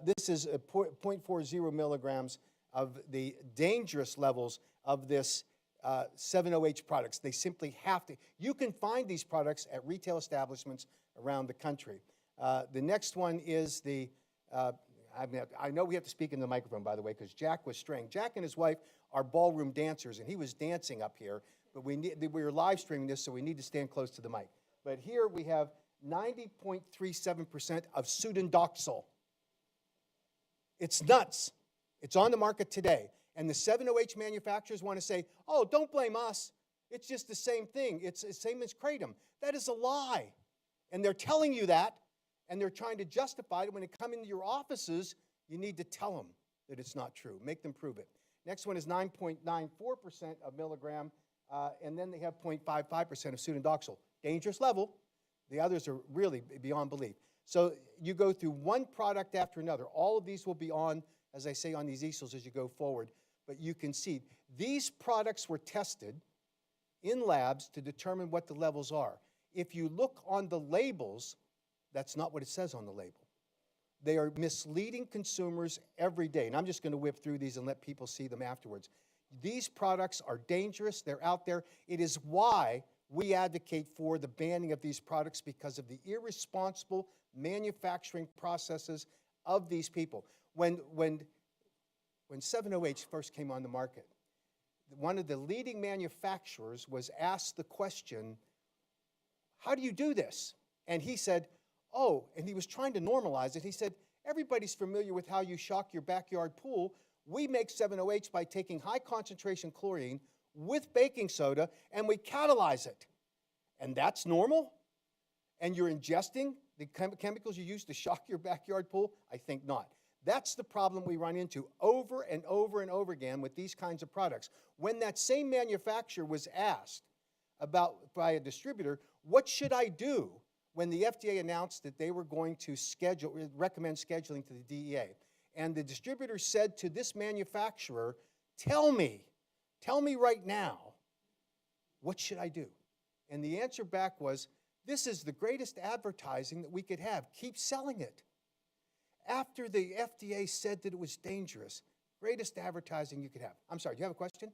This is 0.40 milligrams of the dangerous levels of this 7-OH products. They simply have to. You can find these products at retail establishments around the country. The next one is the, I know we have to speak in the microphone, by the way, because Jack was straying. Jack and his wife are ballroom dancers, and he was dancing up here, but we were live streaming this, so we need to stand close to the mic. But here we have 90.37% of pseudodoxil. It's nuts. It's on the market today. And the 7-OH manufacturers want to say, oh, don't blame us. It's just the same thing. It's the same as kratom. That is a lie. And they're telling you that, and they're trying to justify it. When they come into your offices, you need to tell them that it's not true. Make them prove it. Next one is 9.94% of milligram, and then they have 0.55% of pseudodoxil. Dangerous level. The others are really beyond belief. So you go through one product after another. All of these will be on, as I say, on these easels as you go forward. But you can see these products were tested in labs to determine what the levels are. If you look on the labels, that's not what it says on the label. They are misleading consumers every day. And I'm just going to whip through these and let people see them afterwards. These products are dangerous. They're out there. It is why we advocate for the banning of these products, because of the irresponsible manufacturing processes of these people. When 7-OH first came on the market, one of the leading manufacturers was asked the question, how do you do this? And he said, oh, and he was trying to normalize it. He said, everybody's familiar with how you shock your backyard pool. We make 7-OH by taking high concentration chlorine with baking soda, and we catalyze it. And that's normal? And you're ingesting the chemicals you use to shock your backyard pool? I think not. That's the problem we run into over and over and over again with these kinds of products. When that same manufacturer was asked by a distributor, what should I do when the FDA announced that they were going to recommend scheduling to the DEA? And the distributor said to this manufacturer, tell me right now, what should I do? And the answer back was, this is the greatest advertising that we could have. Keep selling it. After the FDA said that it was dangerous, greatest advertising you could have. I'm sorry, do you have a question?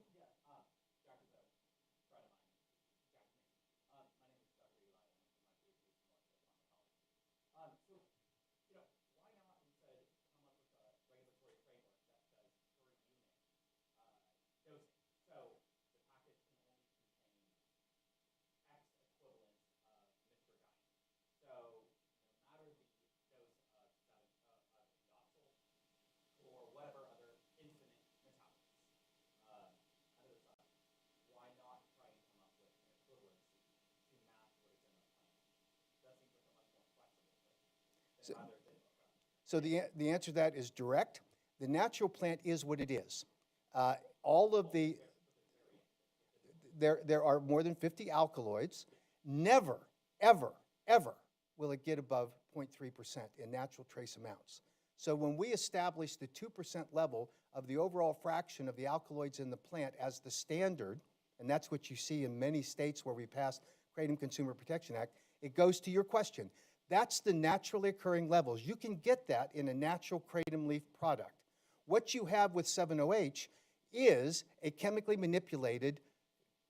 So the answer to that is direct. The natural plant is what it is. All of the there are more than 50 alkaloids. Never, ever, ever will it get above 0.3% in natural trace amounts. So when we establish the 2% level of the overall fraction of the alkaloids in the plant as the standard, and that's what you see in many states where we passed Kratom Consumer Protection Act, it goes to your question. That's the naturally occurring levels. You can get that in a natural kratom leaf product. What you have with 7-OH is a chemically manipulated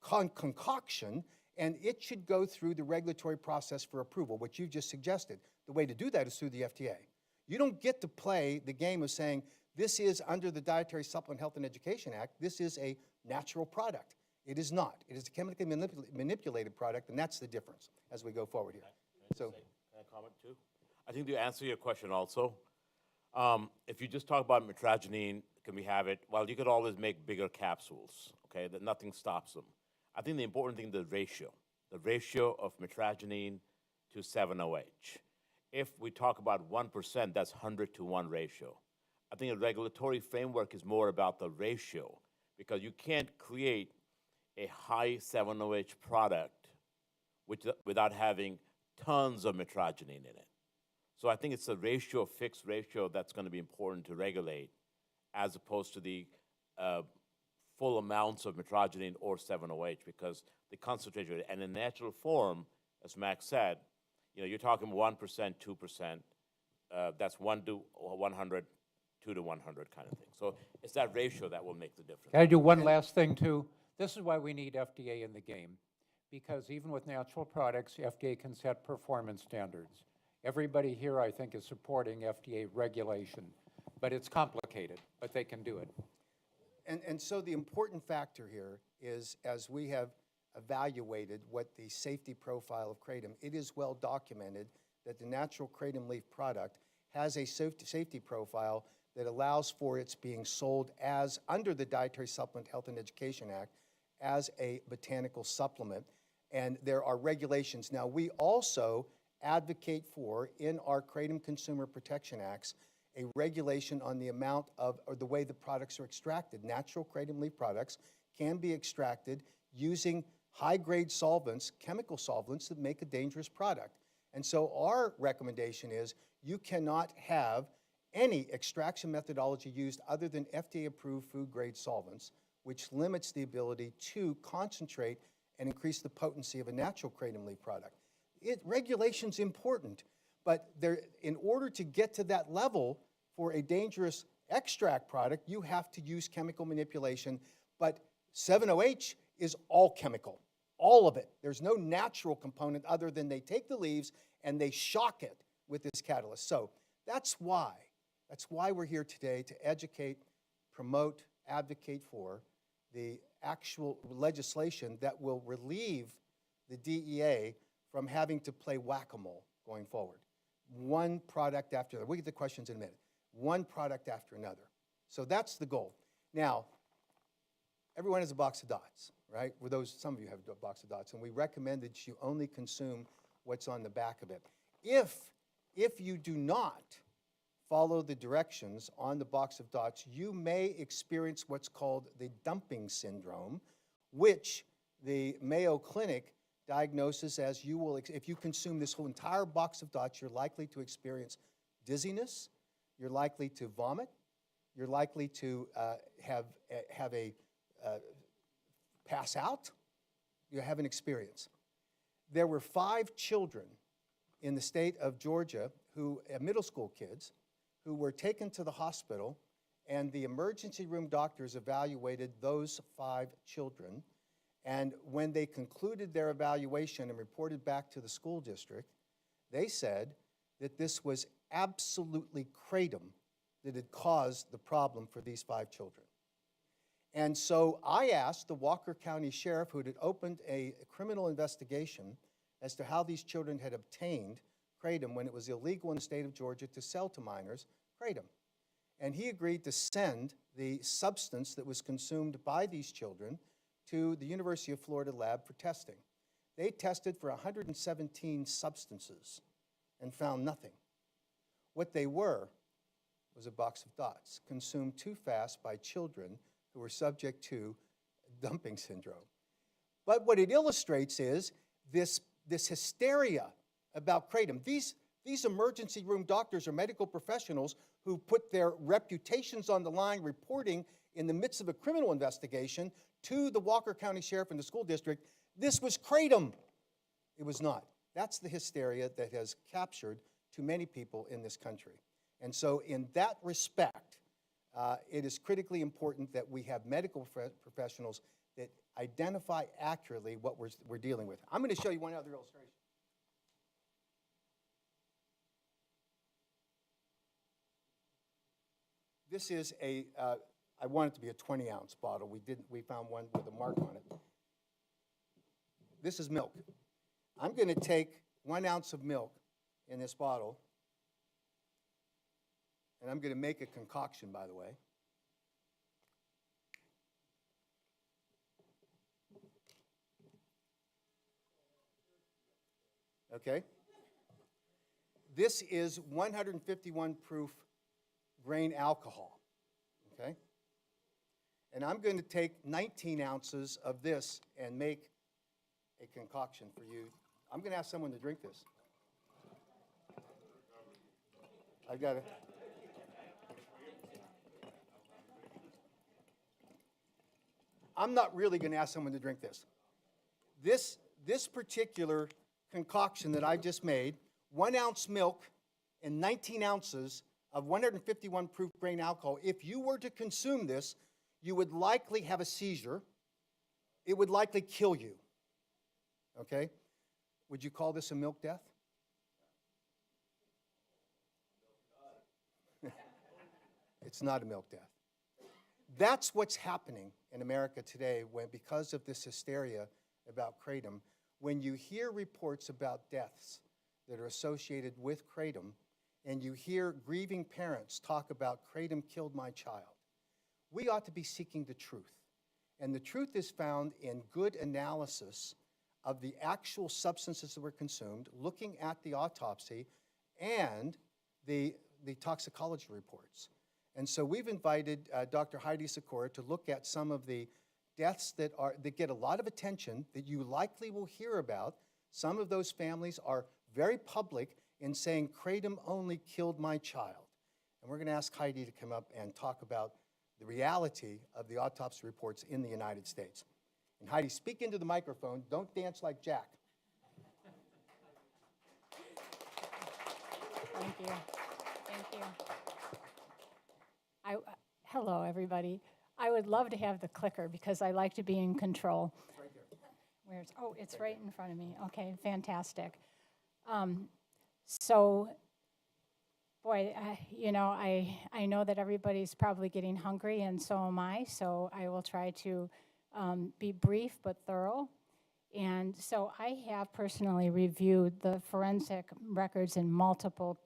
concoction, and it should go through the regulatory process for approval, which you've just suggested. The way to do that is through the FDA. You don't get to play the game of saying, this is under the Dietary Supplement Health and Education Act, this is a natural product. It is not. It is a chemically manipulated product, and that's the difference as we go forward here. Can I comment too? I think to answer your question also, if you just talk about mitragynine, can we have it? Well, you could always make bigger capsules, okay, that nothing stops them. I think the important thing is the ratio of mitragynine to 7-OH. If we talk about 1%, that's 100 to 1 ratio. I think a regulatory framework is more about the ratio, because you can't create a high 7-OH product without having tons of mitragynine in it. So I think it's a ratio, fixed ratio, that's going to be important to regulate, as opposed to the full amounts of mitragynine or 7-OH, because the concentration, and in natural form, as Max said, you know, you're talking 1%, 2%, that's 1 to 100, 2 to 100 kind of thing. So it's that ratio that will make the difference. Can I do one last thing too? This is why we need FDA in the game, because even with natural products, FDA can set performance standards. Everybody here, I think, is supporting FDA regulation, but it's complicated, but they can do it. And so the important factor here is, as we have evaluated what the safety profile of kratom, it is well documented that the natural kratom leaf product has a safety profile that allows for its being sold as, under the Dietary Supplement Health and Education Act, as a botanical supplement. And there are regulations. Now, we also advocate for, in our Kratom Consumer Protection Acts, a regulation on the amount of, or the way the products are extracted. Natural kratom leaf products can be extracted using high-grade solvents, chemical solvents, that make a dangerous product. And so our recommendation is you cannot have any extraction methodology used other than FDA-approved food-grade solvents, which limits the ability to concentrate and increase the potency of a natural kratom leaf product. Regulation's important, but in order to get to that level for a dangerous extract product, you have to use chemical manipulation, but 7-OH is all chemical, all of it. There's no natural component other than they take the leaves and they shock it with this catalyst. So that's why we're here today, to educate, promote, advocate for the actual legislation that will relieve the DEA from having to play whack-a-mole going forward. One product after another. We'll get the questions in a minute. One product after another. So that's the goal. Now, everyone has a box of dots, right? Some of you have a box of dots, and we recommend that you only consume what's on the back of it. If you do not follow the directions on the box of dots, you may experience what's called the dumping syndrome, which the Mayo Clinic diagnoses as if you consume this whole entire box of dots, you're likely to experience dizziness, you're likely to vomit, you're likely to pass out, you have an experience. There were 5 children in the state of Georgia middle school kids, who were taken to the hospital, and the emergency room doctors evaluated those 5 children. And when they concluded their evaluation and reported back to the school district, they said that this was absolutely kratom that had caused the problem for these 5 children. And so I asked the Walker County Sheriff, who had opened a criminal investigation as to how these children had obtained kratom when it was illegal in the state of Georgia to sell to minors kratom. And he agreed to send the substance that was consumed by these children to the University of Florida lab for testing. They tested for 117 substances and found nothing. What they were was a box of dots consumed too fast by children who were subject to dumping syndrome. But what it illustrates is this hysteria about kratom. These emergency room doctors or medical professionals who put their reputations on the line reporting in the midst of a criminal investigation to the Walker County Sheriff and the school district, this was kratom. It was not. That's the hysteria that has captured too many people in this country. And so in that respect, it is critically important that we have medical professionals that identify accurately what we're dealing with. I'm going to show you one other illustration. This is I want it to be a 20-ounce bottle. We found one with a mark on it. This is milk. I'm going to take 1 ounce of milk in this bottle, and I'm going to make a concoction, by the way. Okay? This is 151 proof grain alcohol, okay? And I'm going to take 19 ounces of this and make a concoction for you. I'm going to ask someone to drink this. I got it. I'm not really going to ask someone to drink this. This particular concoction that I just made, 1 ounce milk and 19 ounces of 151 proof grain alcohol, if you were to consume this, you would likely have a seizure. It would likely kill you, okay? Would you call this a milk death? It's not a milk death. That's what's happening in America today because of this hysteria about kratom. When you hear reports about deaths that are associated with kratom, and you hear grieving parents talk about kratom killed my child, we ought to be seeking the truth. And the truth is found in good analysis of the actual substances that were consumed, looking at the autopsy and the toxicology reports. And so we've invited Dr. Heidi Sikora to look at some of the deaths that get a lot of attention that you likely will hear about. Some of those families are very public in saying kratom only killed my child. And we're going to ask Heidi to come up and talk about the reality of the autopsy reports in the United States. And Heidi, speak into the microphone. Don't dance like Jack. Thank you. Thank you. Hello, everybody. I would love to have the clicker because I like to be in control. It's right there. Where's? Oh, it's right in front of me. Okay, fantastic. So, boy, I know that everybody's probably getting hungry, and so am I. So I will try to be brief but thorough. And so I have personally reviewed the forensic records in multiple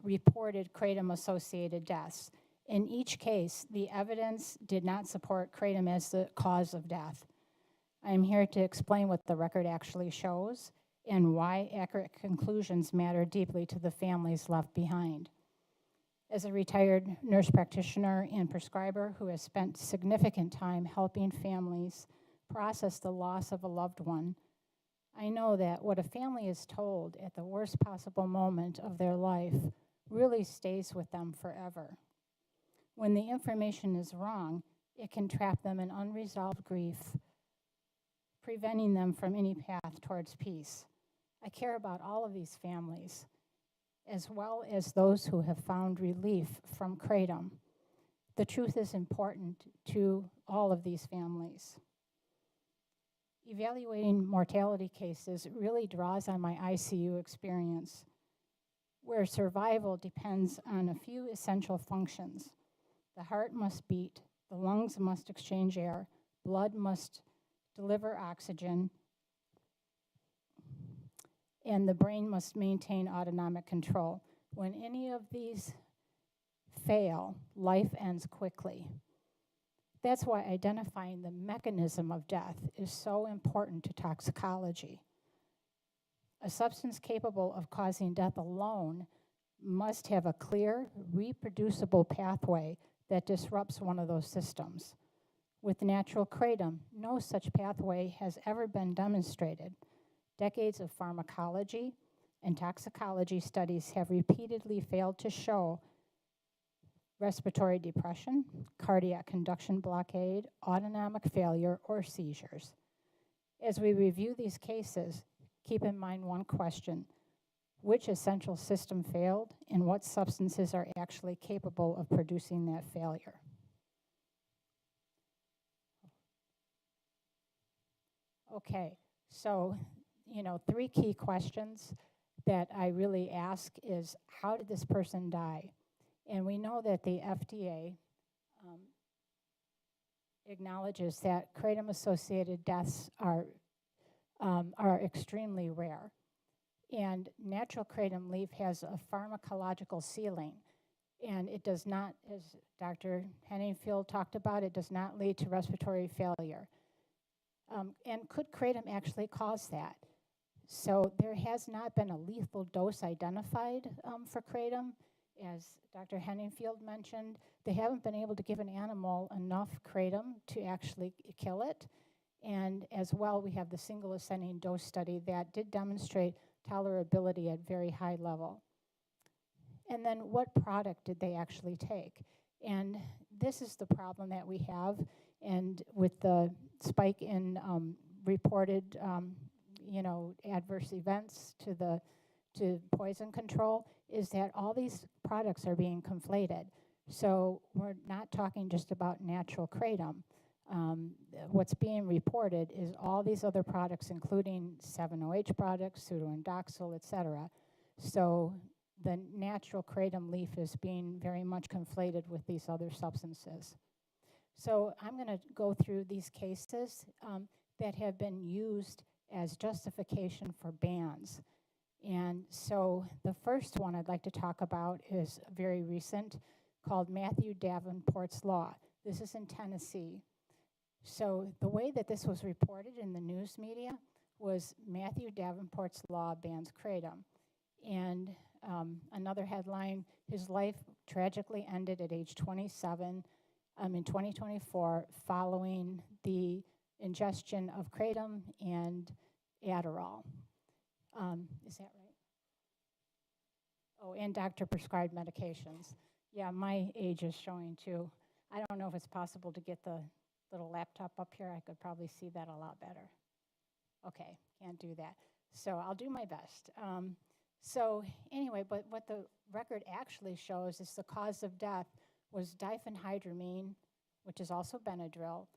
reported kratom-associated deaths. In each case, the evidence did not support kratom as the cause of death. I am here to explain what the record actually shows and why accurate conclusions matter deeply to the families left behind. As a retired nurse practitioner and prescriber who has spent significant time helping families process the loss of a loved one, I know that what a family is told at the worst possible moment of their life really stays with them forever. When the information is wrong, it can trap them in unresolved grief, preventing them from any path towards peace. I care about all of these families, as well as those who have found relief from kratom. The truth is important to all of these families. Evaluating mortality cases really draws on my ICU experience, where survival depends on a few essential functions. The heart must beat, the lungs must exchange air, blood must deliver oxygen, and the brain must maintain autonomic control. When any of these fail, life ends quickly. That's why identifying the mechanism of death is so important to toxicology. A substance capable of causing death alone must have a clear, reproducible pathway that disrupts one of those systems. With natural kratom, no such pathway has ever been demonstrated. Decades of pharmacology and toxicology studies have repeatedly failed to show respiratory depression, cardiac conduction blockade, autonomic failure, or seizures. As we review these cases, keep in mind one question: which essential system failed, and what substances are actually capable of producing that failure? Okay, so, 3 key questions that I really ask is, how did this person die? And we know that the FDA acknowledges that kratom-associated deaths are extremely rare. And natural kratom leaf has a pharmacological ceiling, and it does not, as Dr. Henningfield talked about, it does not lead to respiratory failure. And could kratom actually cause that? So there has not been a lethal dose identified for kratom. As Dr. Henningfield mentioned, they haven't been able to give an animal enough kratom to actually kill it. And as well, we have the single ascending dose study that did demonstrate tolerability at very high level. And then what product did they actually take? And this is the problem that we have, and with the spike in reported adverse events to poison control, is that all these products are being conflated. So we're not talking just about natural kratom. What's being reported is all these other products, including 7-OH products, pseudoindoxil, et cetera. So the natural kratom leaf is being very much conflated with these other substances. So I'm going to go through these cases that have been used as justification for bans. And so the first one I'd like to talk about is very recent, called Matthew Davenport's Law. This is in Tennessee. So the way that this was reported in the news media was Matthew Davenport's Law bans kratom. And another headline, his life tragically ended at age 27 in 2024 following the ingestion of kratom and Adderall. Is that right? Oh, and doctor-prescribed medications. Yeah, my age is showing too. I don't know if it's possible to get the little laptop up here. I could probably see that a lot better. Okay, can't do that. So I'll do my best. So anyway, but what the record actually shows is the cause of death was diphenhydramine, which is also Benadryl,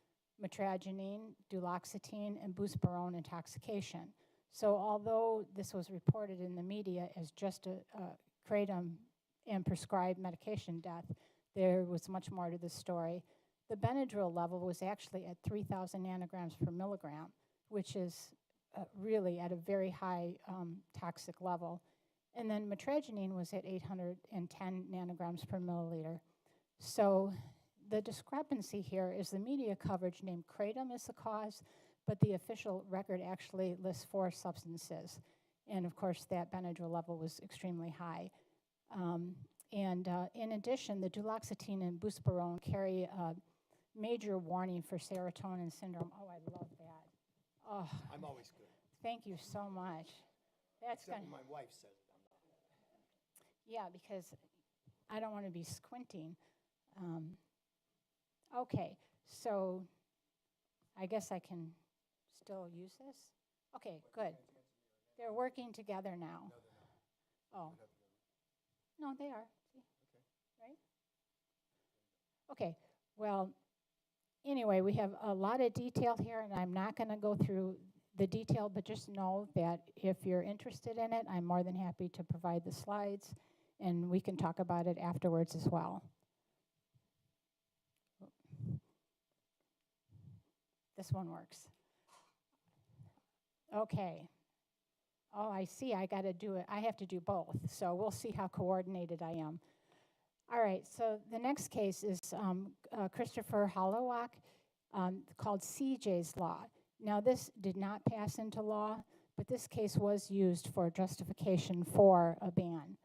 metragenine, duloxetine, and buspirone intoxication. So although this was reported in the media as just a kratom and prescribed medication death, there was much more to the story. The Benadryl level was actually at 3,000 nanograms per milligram, which is really at a very high toxic level. And then metragenine was at 810 nanograms per milliliter. So the discrepancy here is the media coverage named kratom as the cause, but the official record actually lists 4 substances. And of course, that Benadryl level was extremely high. In addition, the duloxetine and buspirone carry a major warning for serotonin syndrome. Oh, I love that. Oh, I'm always good. thank you so much. That's Except gonna, when my wife says it, I'm not. yeah, because I don't want to be squinting. Okay, so I guess I can still use this? Okay, good. They're working together now. Oh. No, they are. See? Right? Okay, well, anyway, we have a lot of detail here, and I'm not going to go through the detail, but just know that if you're interested in it, I'm more than happy to provide the slides, and we can talk about it afterwards as well. This one works. Okay. Oh, I see. I got to do it. I have to do both. So we'll see how coordinated I am. All right. So the next case is Christopher Hollowak, called CJ's Law. Now, this did not pass into law, but this case was used for justification for a ban.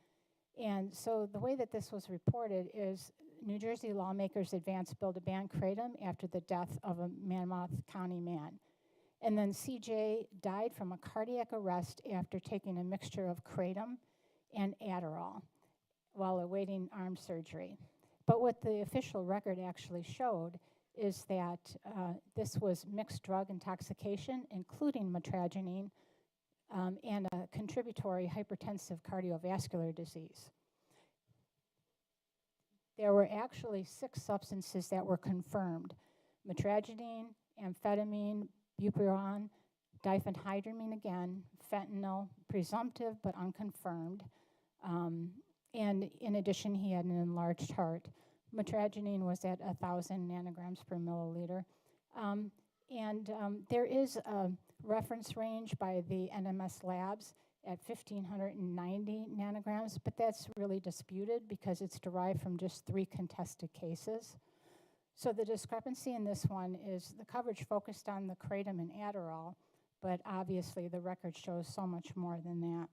And so the way that this was reported is New Jersey lawmakers advanced a bill to ban kratom after the death of a Monmouth County man. And then CJ died from a cardiac arrest after taking a mixture of kratom and Adderall while awaiting arm surgery. But what the official record actually showed is that this was mixed drug intoxication, including mitragynine, and a contributory hypertensive cardiovascular disease. There were actually 6 substances that were confirmed: mitragynine, amphetamine, bupropion, diphenhydramine again, fentanyl, presumptive but unconfirmed, and in addition, he had an enlarged heart. Mitragynine was at 1,000 nanograms per milliliter. There is a reference range by the NMS labs at 1,590 nanograms, but that's really disputed because it's derived from just 3 contested cases. So the discrepancy in this one is the coverage focused on the kratom and Adderall, but obviously the record shows so much more than that.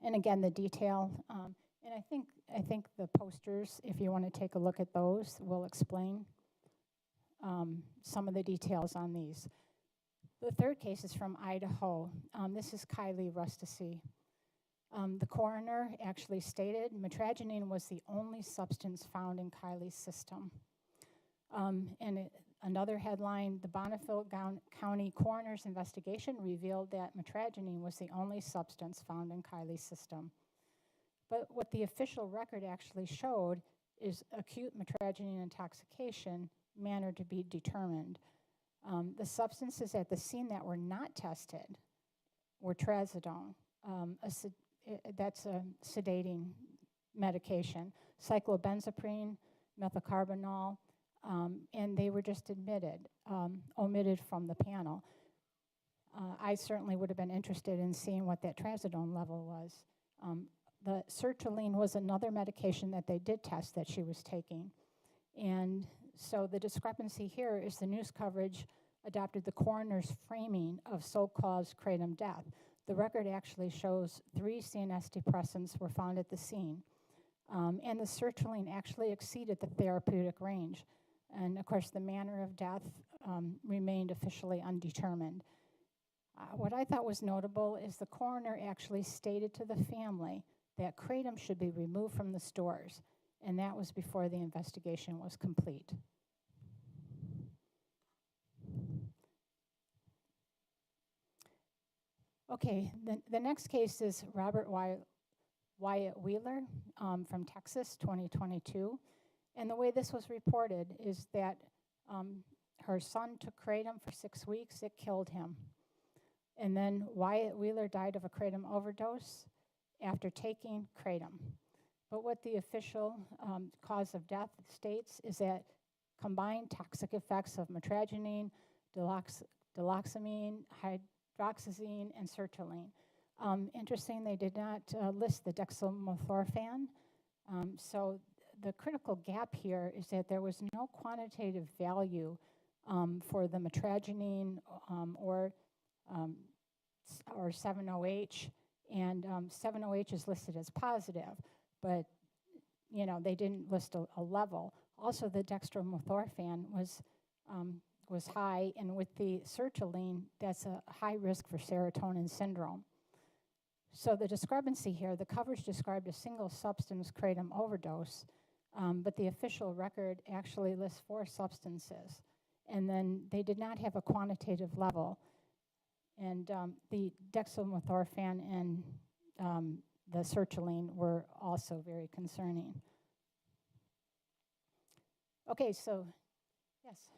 And again, the detail, and I think the posters, if you want to take a look at those, will explain some of the details on these. The third case is from Idaho. This is Kylie Rustici. The coroner actually stated mitragynine was the only substance found in Kylie's system. Another headline, the Bonneville County Coroner's investigation revealed that mitragynine was the only substance found in Kylie's system. But what the official record actually showed is acute mitragynine intoxication, manner to be determined. The substances at the scene that were not tested were trazodone. That's a sedating medication, cyclobenzaprine, methocarbamol, and they were just omitted from the panel. I certainly would have been interested in seeing what that trazodone level was. The sertraline was another medication that they did test that she was taking. And so the discrepancy here is the news coverage adopted the coroner's framing of so-called kratom death. The record actually shows 3 CNS depressants were found at the scene. And the sertraline actually exceeded the therapeutic range. And of course, the manner of death remained officially undetermined. What I thought was notable is the coroner actually stated to the family that kratom should be removed from the stores, and that was before the investigation was complete. Okay, the next case is Robert Wyatt Wheeler from Texas, 2022. And the way this was reported is that her son took kratom for 6 weeks, it killed him. And then Wyatt Wheeler died of a kratom overdose after taking kratom. But what the official cause of death states is that combined toxic effects of mitragynine, diloxamine, hydroxyzine, and sertraline. Interesting, they did not list the dextromethorphan. So the critical gap here is that there was no quantitative value for the mitragynine or 7-OH, and 7-OH is listed as positive, but they didn't list a level. Also, the dextromethorphan was high, and with the sertraline, that's a high risk for serotonin syndrome. So the discrepancy here, the coverage described a single substance kratom overdose, but the official record actually lists 4 substances, and then they did not have a quantitative level. And the dextromethorphan and the sertraline were also very concerning. Okay, so, yes.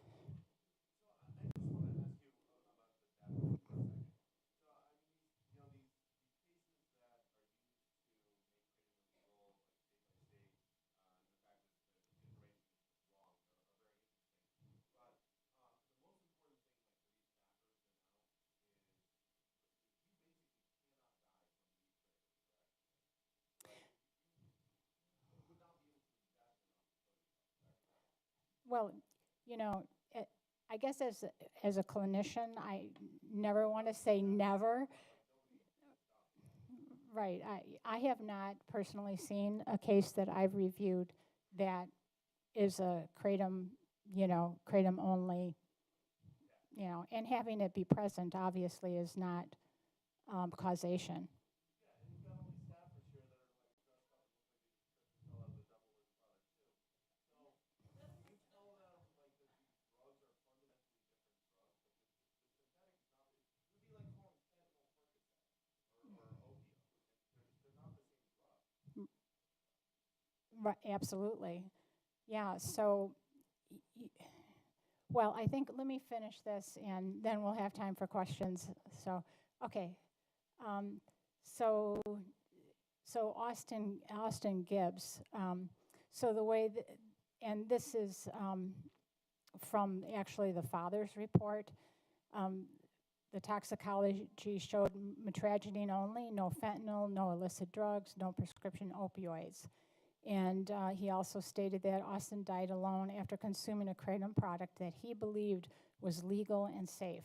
Well, I guess as a clinician, I never want to say never. Right. I have not personally seen a case that I've reviewed that is a kratom, kratom only, and having it be present obviously is not causation. Right, absolutely. Yeah, so, well, I think, let me finish this and then we'll have time for questions. So, okay. Um, so, so Austin Gibbs. So the way, and this is from actually the father's report. The toxicology showed metragedine only, no fentanyl, no illicit drugs, no prescription opioids. And he also stated that Austin died alone after consuming a kratom product that he believed was legal and safe.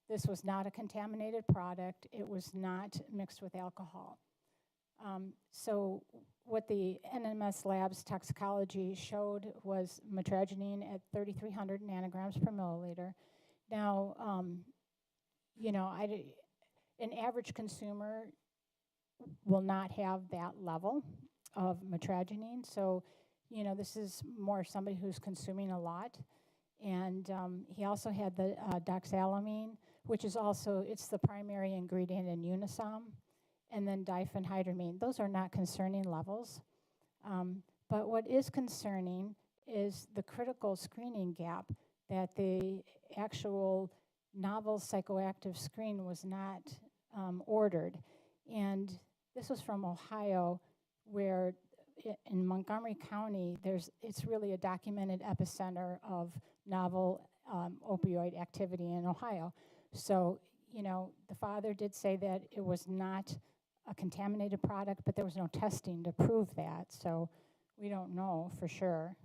This was not a contaminated product. It was not mixed with alcohol. So what the NMS Labs toxicology showed was metragedine at 3,300 nanograms per milliliter. Now, an average consumer will not have that level of metragedine. So, this is more somebody who's consuming a lot. And he also had the doxalamine, which is also, it's the primary ingredient in Unisom, and then diphenhydramine. Those are not concerning levels. But what is concerning is the critical screening gap, that the actual novel psychoactive screen was not ordered. And this was from Ohio, where in Montgomery County, it's really a documented epicenter of novel opioid activity in Ohio. So, the father did say that it was not a contaminated product, but there was no testing to prove that. So we don't know for sure.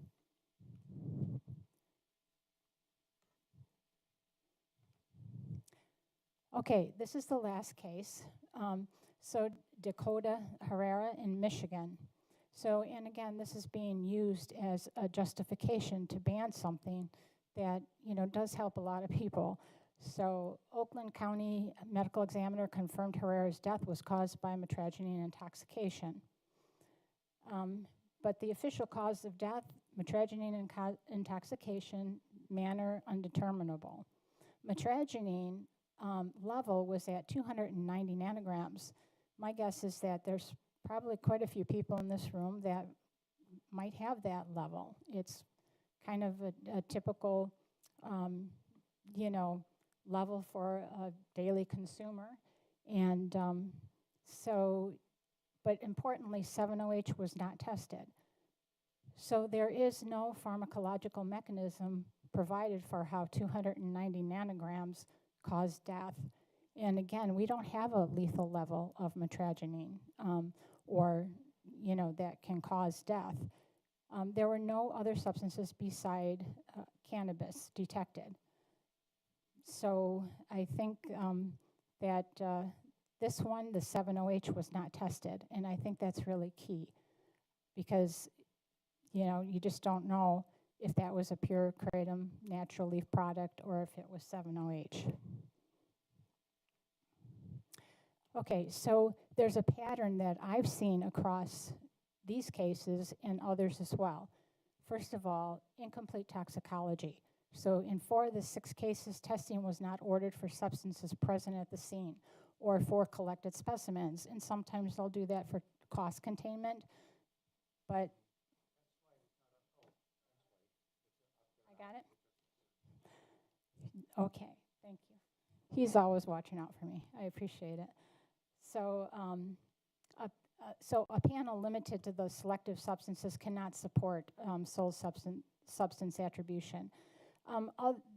Okay, this is the last case. So Dakota Herrera in Michigan. So, and again, this is being used as a justification to ban something that, does help a lot of people. So Oakland County medical examiner confirmed Herrera's death was caused by metragedine intoxication. But the official cause of death, metragedine intoxication, manner undeterminable. Metragedine level was at 290 nanograms. My guess is that there's probably quite a few people in this room that might have that level. It's kind of a typical, level for a daily consumer. And but importantly, 7-OH was not tested. So there is no pharmacological mechanism provided for how 290 nanograms cause death. And again, we don't have a lethal level of metragedine or, that can cause death. There were no other substances beside cannabis detected. So I think that this one, the 7-OH, was not tested. And I think that's really key because, you just don't know if that was a pure kratom natural leaf product or if it was 7-OH. Okay, so there's a pattern that I've seen across these cases and others as well. First of all, incomplete toxicology. So in 4 of the 6 cases, testing was not ordered for substances present at the scene or for collected specimens. And sometimes they'll do that for cost containment, but I got it? Okay, thank you. He's always watching out for me. I appreciate it. So, so a panel limited to those selective substances cannot support sole substance attribution.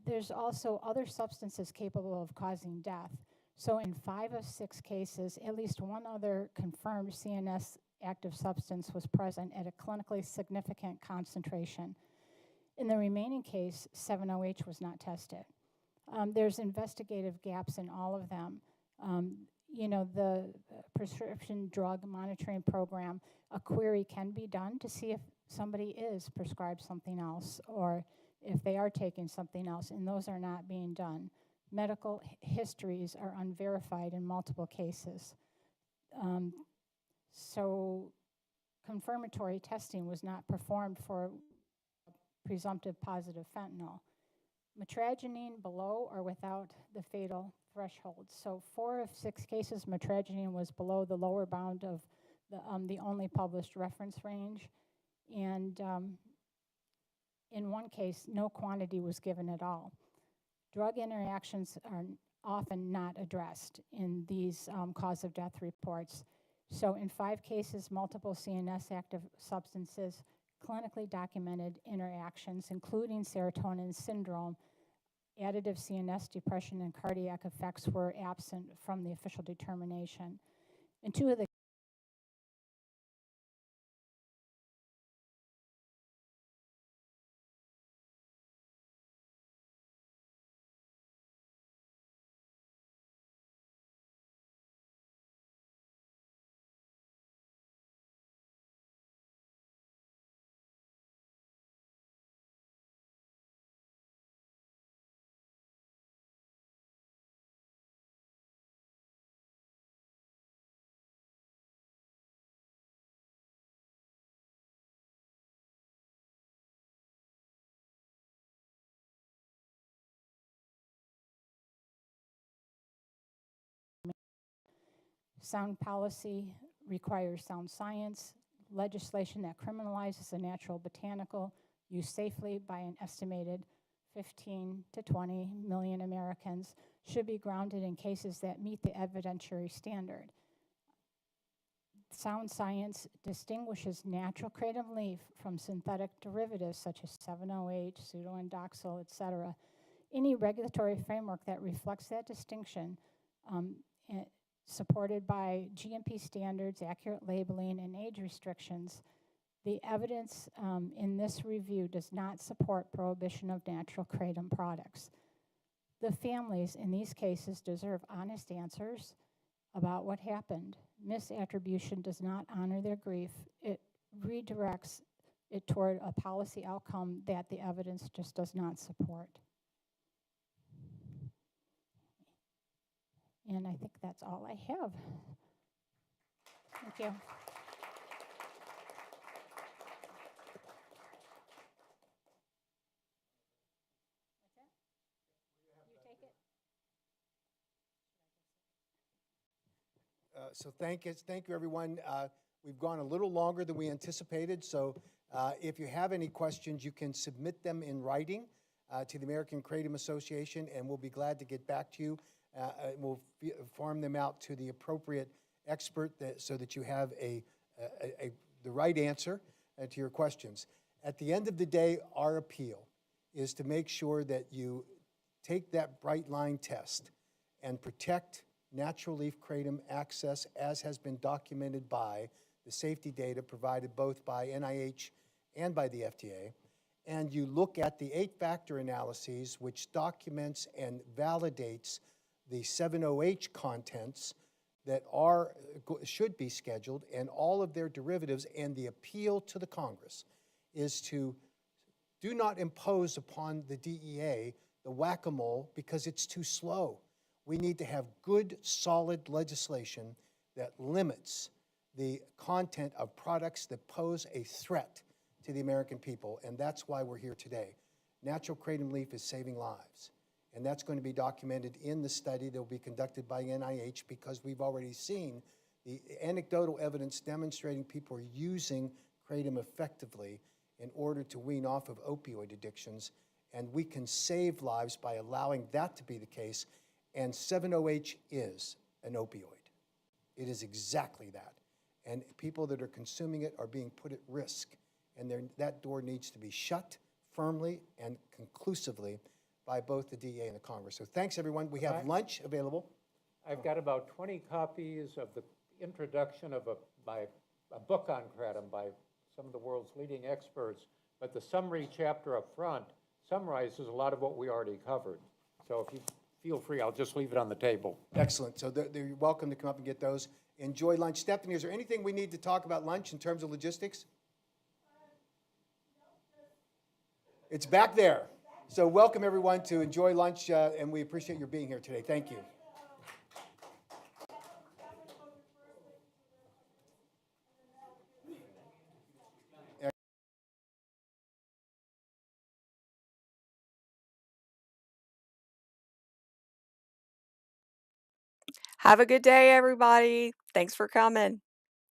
There's also other substances capable of causing death. So in 5 of 6 cases, at least one other confirmed CNS active substance was present at a clinically significant concentration. In the remaining case, 7-OH was not tested. There's investigative gaps in all of them. you know, the prescription drug monitoring program, a query can be done to see if somebody is prescribed something else or if they are taking something else, and those are not being done. Medical histories are unverified in multiple cases. So confirmatory testing was not performed for presumptive positive fentanyl. Metragenine below or without the fatal threshold. So 4 of 6 cases, metragenine was below the lower bound of the only published reference range. And in one case, no quantity was given at all. Drug interactions are often not addressed in these cause of death reports. So in 5 cases, multiple CNS active substances, clinically documented interactions, including serotonin syndrome, additive CNS depression, and cardiac effects were absent from the official determination. In 2 of the sound policy requires sound science. Legislation that criminalizes the natural botanical use safely by an estimated 15 to 20 million Americans should be grounded in cases that meet the evidentiary standard. Sound science distinguishes natural kratom leaf from synthetic derivatives such as 7-OH, pseudoindoxyl, etc. Any regulatory framework that reflects that distinction supported by GMP standards, accurate labeling, and age restrictions, the evidence in this review does not support prohibition of natural kratom products. The families in these cases deserve honest answers about what happened. Misattribution does not honor their grief. It redirects it toward a policy outcome that the evidence just does not support. And I think that's all I have. Thank you. What's that? You take it? So thank you, everyone. We've gone a little longer than we anticipated, so if you have any questions, you can submit them in writing to the American Kratom Association, and we'll be glad to get back to you. We'll farm them out to the appropriate expert so that you have the right answer to your questions. At the end of the day, our appeal is to make sure that you take that bright line test and protect natural leaf kratom access as has been documented by the safety data provided both by NIH and by the FDA. And you look at the 8-factor analyses, which documents and validates the 7-OH contents that should be scheduled and all of their derivatives, and the appeal to the Congress is to do not impose upon the DEA the whack-a-mole because it's too slow. We need to have good, solid legislation that limits the content of products that pose a threat to the American people, and that's why we're here today. Natural kratom leaf is saving lives, and that's going to be documented in the study that will be conducted by NIH, because we've already seen the anecdotal evidence demonstrating people are using kratom effectively in order to wean off of opioid addictions, and we can save lives by allowing that to be the case. And 7-OH is an opioid. It is exactly that. And people that are consuming it are being put at risk. And that door needs to be shut firmly and conclusively by both the DEA and the Congress. So thanks, everyone. We have lunch available. I've got about 20 copies of the introduction of a book on kratom by some of the world's leading experts, but the summary chapter up front summarizes a lot of what we already covered. So if you feel free, I'll just leave it on the table. Excellent. So you're welcome to come up and get those. Enjoy lunch. Stephanie, is there anything we need to talk about lunch in terms of logistics? It's back there. So welcome everyone to enjoy lunch, and we appreciate your being here today. Thank you. Have a good day, everybody. Thanks for coming.